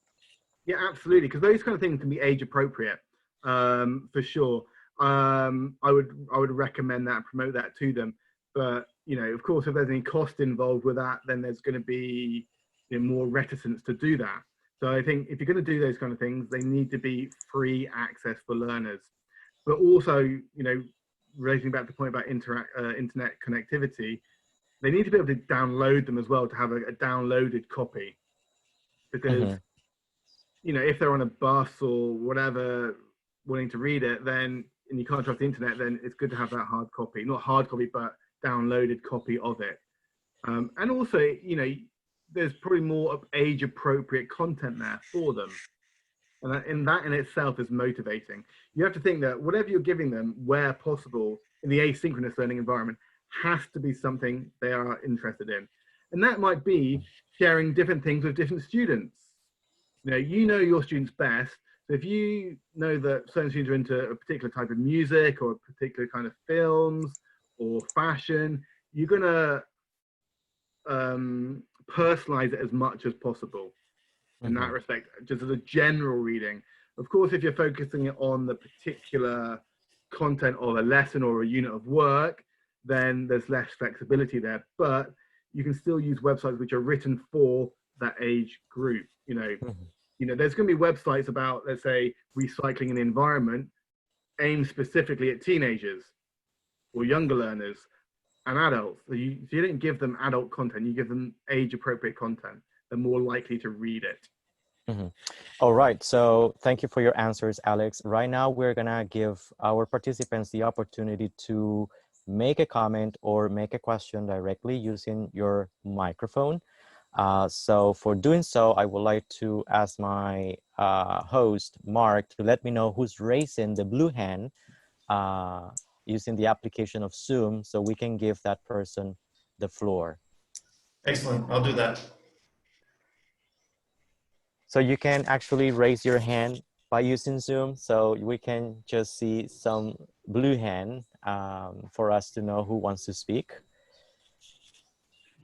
Yeah, absolutely, because those kind of things can be age appropriate, for sure. I would recommend that and promote that to them. But of course, if there's any cost involved with that, then there's going to be more reticence to do that. So I think if you're going to do those kind of things, they need to be free access for learners. But also, relating back to the point about internet connectivity, they need to be able to download them as well, to have a downloaded copy. Because, if they're on a bus or whatever, wanting to read it, then, and you can't trust the internet, then it's good to have that hard copy, not hard copy, but downloaded copy of it. And also, there's probably more of age appropriate content there for them. And that in itself is motivating. You have to think that whatever you're giving them, where possible, in the asynchronous learning environment, has to be something they are interested in. And that might be sharing different things with different students. You know your students best. So if you know that certain students are into a particular type of music or a particular kind of films or fashion, you're going to personalize it as much as possible in that respect, just as a general reading. Of course, if you're focusing on the particular content of a lesson or a unit of work, then there's less flexibility there, but you can still use websites which are written for that age group. There's going to be websites about, let's say, recycling in the environment aimed specifically at teenagers or younger learners and adults. So you don't give them adult content, you give them age appropriate content. They're more likely to read it. All right, so thank you for your answers, Alex. Right now, we're gonna give our participants the opportunity to make a comment or make a question directly using your microphone. So for doing so, I would like to ask my host, Mark, to let me know who's raising the blue hand using the application of Zoom, so we can give that person the floor. Excellent, I'll do that. So you can actually raise your hand by using Zoom, so we can just see some blue hand for us to know who wants to speak.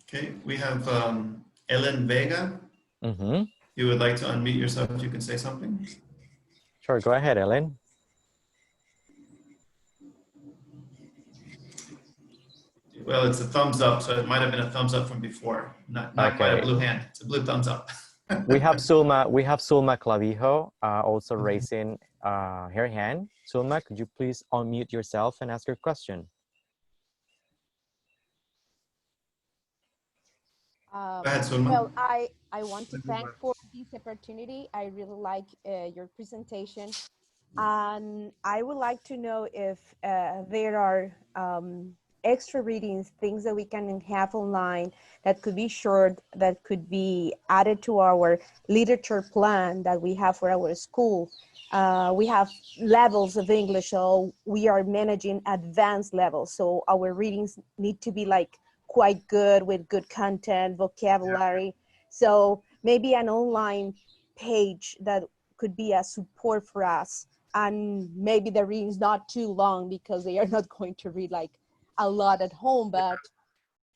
Okay, we have Ellen Vega. Mm-hmm. You would like to unmute yourself, you can say something. Sure, go ahead, Ellen. Well, it's a thumbs up, so it might have been a thumbs up from before. Not quite a blue hand, it's a blue thumbs up. We have Sulma Clavijo also raising her hand. Sulma, could you please unmute yourself and ask your question? Go ahead, Sulma. Well, I want to thank for this opportunity. I really like your presentation. And I would like to know if there are extra readings, things that we can have online that could be short, that could be added to our literature plan that we have for our school. We have levels of English, so we are managing advanced levels. So our readings need to be like quite good with good content, vocabulary. So maybe an online page that could be a support for us. And maybe the reading's not too long because they are not going to read like a lot at home, but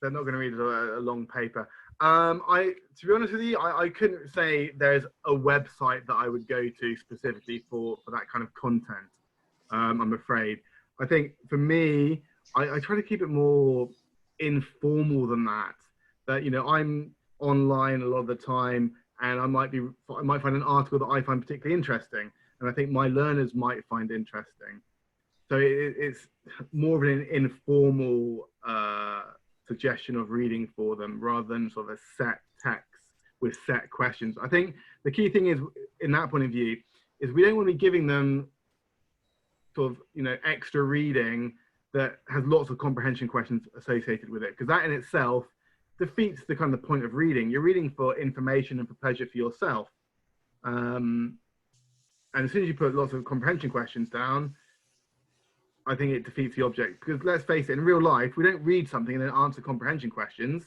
they're not going to read a long paper. To be honest with you, I couldn't say there's a website that I would go to specifically for that kind of content. I'm afraid. I think for me, I try to keep it more informal than that. That, you know, I'm online a lot of the time, and I might find an article that I find particularly interesting, and I think my learners might find interesting. So it's more of an informal suggestion of reading for them rather than sort of a set text with set questions. I think the key thing is, in that point of view, is we don't want to be giving them sort of, you know, extra reading that has lots of comprehension questions associated with it, because that in itself defeats the kind of point of reading. You're reading for information and for pleasure for yourself. And as soon as you put lots of comprehension questions down, I think it defeats the object. Because let's face it, in real life, we don't read something and then answer comprehension questions.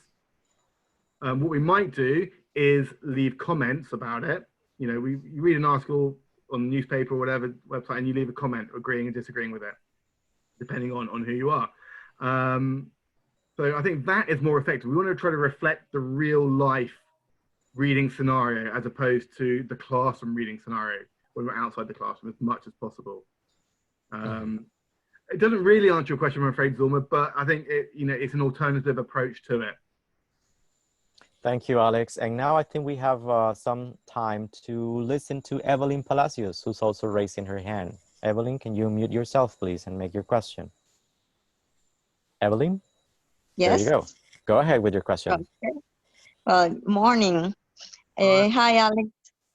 What we might do is leave comments about it. You know, you read an article on the newspaper or whatever website, and you leave a comment agreeing and disagreeing with it, depending on who you are. So I think that is more effective. We want to try to reflect the real life reading scenario as opposed to the classroom reading scenario when we're outside the classroom as much as possible. It doesn't really answer your question, I'm afraid, Zulma, but I think it's an alternative approach to it. Thank you, Alex. And now I think we have some time to listen to Evelyn Palacios, who's also raising her hand. Evelyn, can you mute yourself, please, and make your question? Evelyn? Yes. There you go. Go ahead with your question. Okay. Morning. Hi, Alex.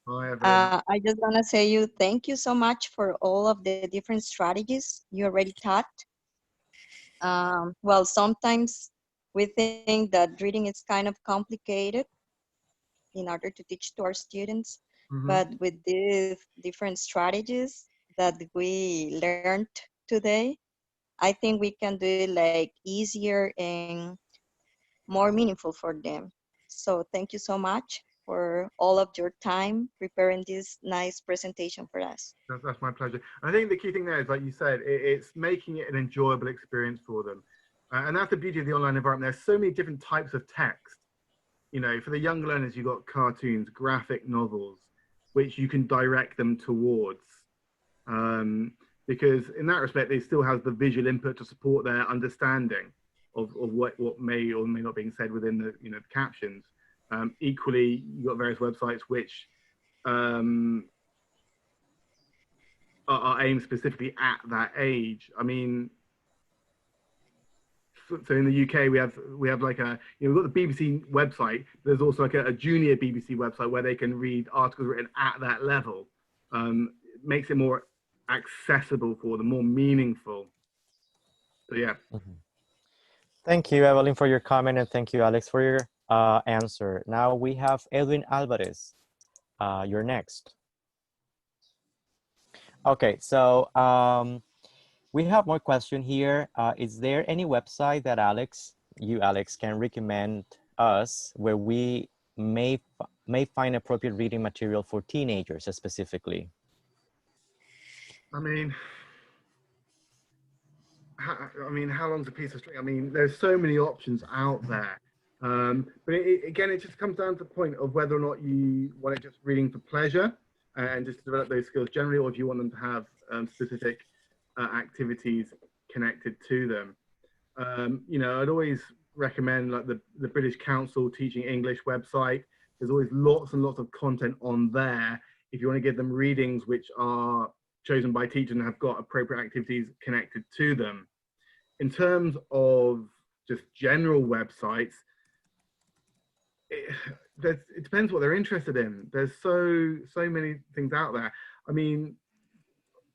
Hi, Evelyn. I just want to say thank you so much for all of the different strategies you already taught. Well, sometimes we think that reading is kind of complicated in order to teach to our students, but with these different strategies that we learned today, I think we can do it like easier and more meaningful for them. So thank you so much for all of your time preparing this nice presentation for us. That's my pleasure. I think the key thing there is, like you said, it's making it an enjoyable experience for them. And that's the beauty of the online environment. There's so many different types of text. You know, for the young learners, you've got cartoons, graphic novels, which you can direct them towards. Because in that respect, they still have the visual input to support their understanding of what may or may not being said within the, the captions. Equally, you've got various websites which are aimed specifically at that age. I mean, so in the UK, we have like we've got the BBC website. There's also like a junior BBC website where they can read articles written at that level. It makes it more accessible for them, more meaningful. So yeah. Thank you, Evelyn, for your comment, and thank you, Alex, for your answer. Now we have Edwin Alvarez. You're next. Okay, so we have more question here. Is there any website that Alex, can recommend us where we may find appropriate reading material for teenagers specifically? I mean, how long's a piece of string? I mean, there's so many options out there. But again, it just comes down to the point of whether or not you want it just reading for pleasure and just to develop those skills generally, or if you want them to have specific activities connected to them. You know, I'd always recommend like the British Council Teaching English website. There's always lots and lots of content on there if you want to give them readings which are chosen by teachers and have got appropriate activities connected to them. In terms of just general websites, it depends what they're interested in. There's so many things out there. I mean,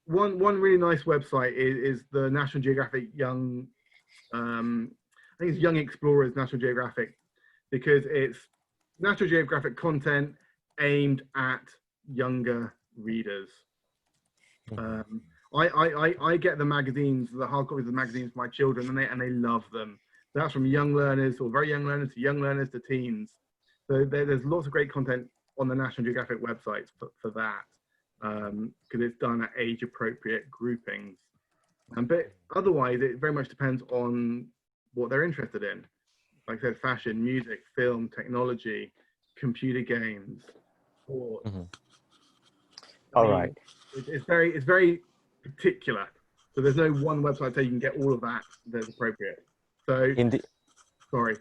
one really nice website is the National Geographic Young, I think it's Young Explorers National Geographic, because it's National Geographic content aimed at younger readers. I get the magazines, the hard copies of the magazines for my children, and they love them. That's from young learners or very young learners to young learners to teens. So there's lots of great content on the National Geographic websites for that, because it's done at age appropriate groupings. But otherwise, it very much depends on what they're interested in. Like I said, fashion, music, film, technology, computer games, sports. All right. It's very particular. So there's no one website that you can get all of that that's appropriate. So sorry.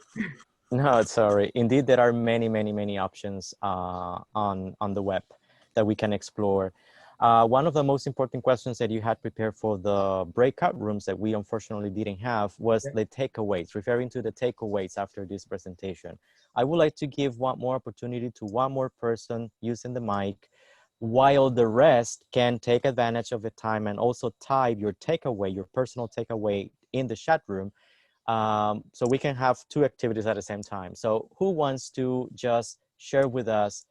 No, sorry. Indeed, there are many options on the web that we can explore. One of the most important questions that you had prepared for the breakout rooms that we unfortunately didn't have was the takeaways, referring to the takeaways after this presentation. I would like to give one more opportunity to one more person using the mic, while the rest can take advantage of the time and also type your takeaway, your personal takeaway in the chat room. So we can have two activities at the same time. So who wants to just share with us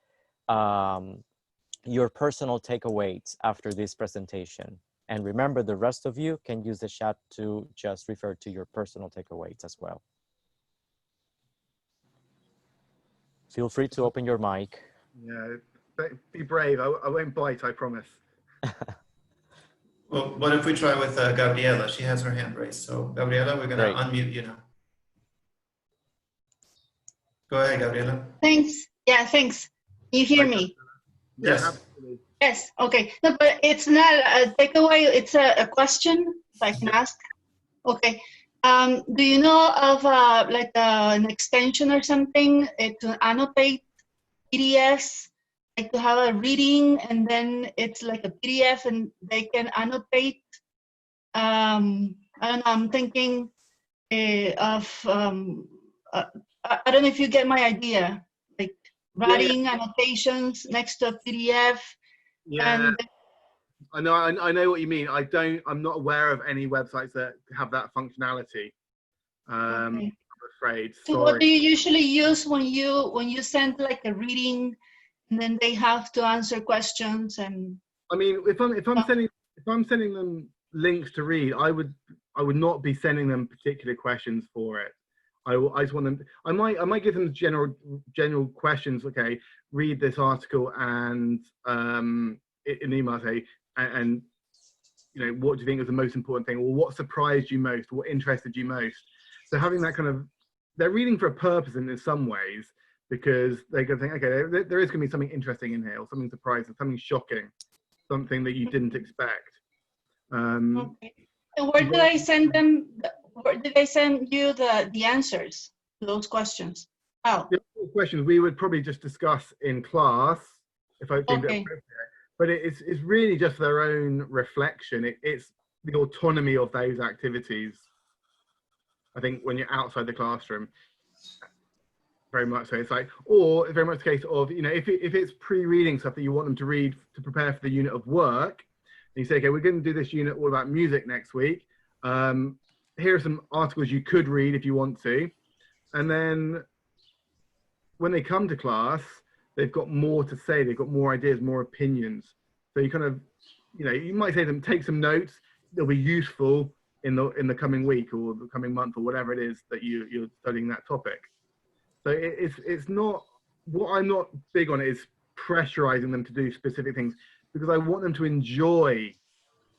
your personal takeaways after this presentation? And remember, the rest of you can use the chat to just refer to your personal takeaways as well. Feel free to open your mic. Yeah, be brave. I won't bite, I promise. Well, what if we try with Gabriela? She has her hand raised. So Gabriela, we're going to unmute you now. Go ahead, Gabriela. Thanks. Yeah, thanks. Can you hear me? Yes. Absolutely. Yes. Okay. No, but it's not a takeaway. It's a question, if I can ask. Okay. Do you know of like an extension or something to annotate PDFs? Like to have a reading and then it's like a PDF and they can annotate. I don't know, I'm thinking of, I don't know if you get my idea, like writing annotations next to a PDF. Yeah, and I know what you mean. I'm not aware of any websites that have that functionality. I'm afraid. So sorry. what do you usually use when you send like a reading and then they have to answer questions? And I mean, if I'm sending them links to read, I would not be sending them particular questions for it. I just want them. I might give them general questions. Okay, read this article and in email, say, and you know, what do you think is the most important thing, or what surprised you most, what interested you most? So having that kind of, they're reading for a purpose in some ways, because they're going to think, okay, there is going to be something interesting in here, or something surprising, something shocking, something that you didn't expect. Okay. And where did I send them? Where did they send you the answers to those questions? Oh. The questions we would probably just discuss in class, if I think that's appropriate. But it's really just their own reflection. It's the autonomy of those activities. I think when you're outside the classroom, very much so. It's like, or it's very much the case of, you know, if it's pre-reading stuff that you want them to read to prepare for the unit of work, and you say, okay, we're going to do this unit all about music next week. here are some articles you could read if you want to. And then when they come to class, they've got more to say. They've got more ideas, more opinions. So you kind of, you know, you might say to them, take some notes. They'll be useful in the coming week or the coming month or whatever it is that you're studying that topic. So it's not, what I'm not big on is pressurizing them to do specific things, because I want them to enjoy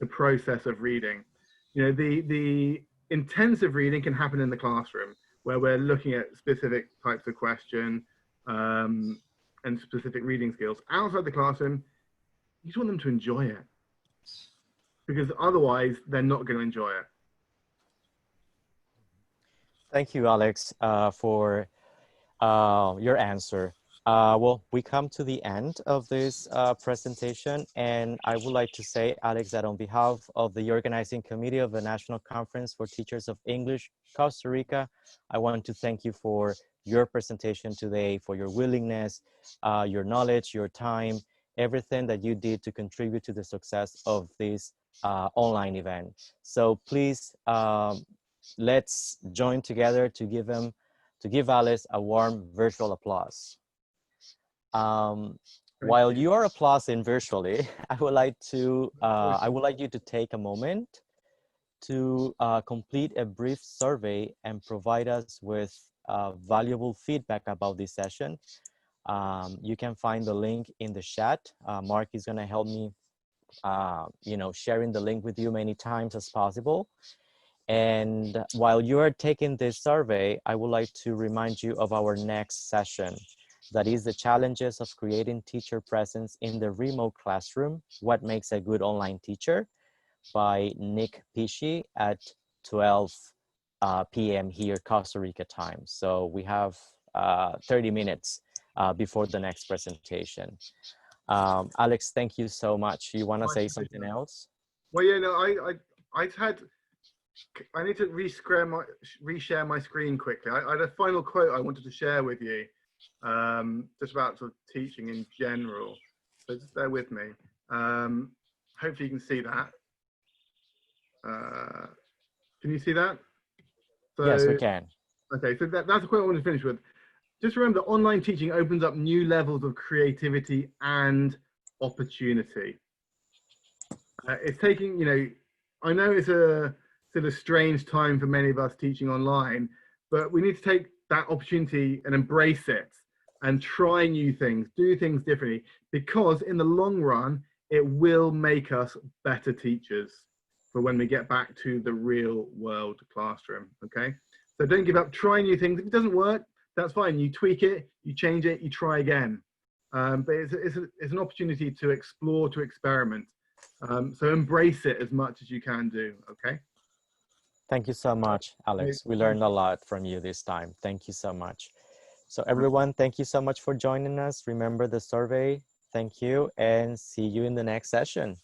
the process of reading. You know, the intensive reading can happen in the classroom, where we're looking at specific types of question and specific reading skills. Outside the classroom, you just want them to enjoy it, because otherwise they're not going to enjoy it. Thank you, Alex, for your answer. Well, we come to the end of this presentation, and I would like to say, Alex, that on behalf of the organizing committee of the National Conference for Teachers of English, Costa Rica, I want to thank you for your presentation today, for your willingness, your knowledge, your time, everything that you did to contribute to the success of this online event. So please, let's join together to give Alice a warm virtual applause. While you are applauding virtually, I would like you to take a moment to complete a brief survey and provide us with valuable feedback about this session. You can find the link in the chat. Mark is going to help me, sharing the link with you many times as possible. And while you are taking this survey, I would like to remind you of our next session. That is the challenges of creating teacher presence in the remote classroom. What makes a good online teacher? By Nick Pishy at 12 p.m. here, Costa Rica time. So we have 30 minutes before the next presentation. Alex, thank you so much. You want to say something else? Well, yeah, no, I need to reshare my screen quickly. I had a final quote I wanted to share with you, just about sort of teaching in general. So just bear with me. Hopefully you can see that. Can you see that? So, yes, we can. Okay, so that's a quote I want to finish with. Just remember that online teaching opens up new levels of creativity and opportunity. It's taking, I know it's a sort of strange time for many of us teaching online, but we need to take that opportunity and embrace it and try new things, do things differently, because in the long run, it will make us better teachers for when we get back to the real world classroom, okay? So don't give up, try new things. If it doesn't work, that's fine. You tweak it, you change it, you try again. But it's an opportunity to explore, to experiment. So embrace it as much as you can do, okay? Thank you so much, Alex. We learned a lot from you this time. Thank you so much. So everyone, thank you so much for joining us. Remember the survey. Thank you, and see you in the next session.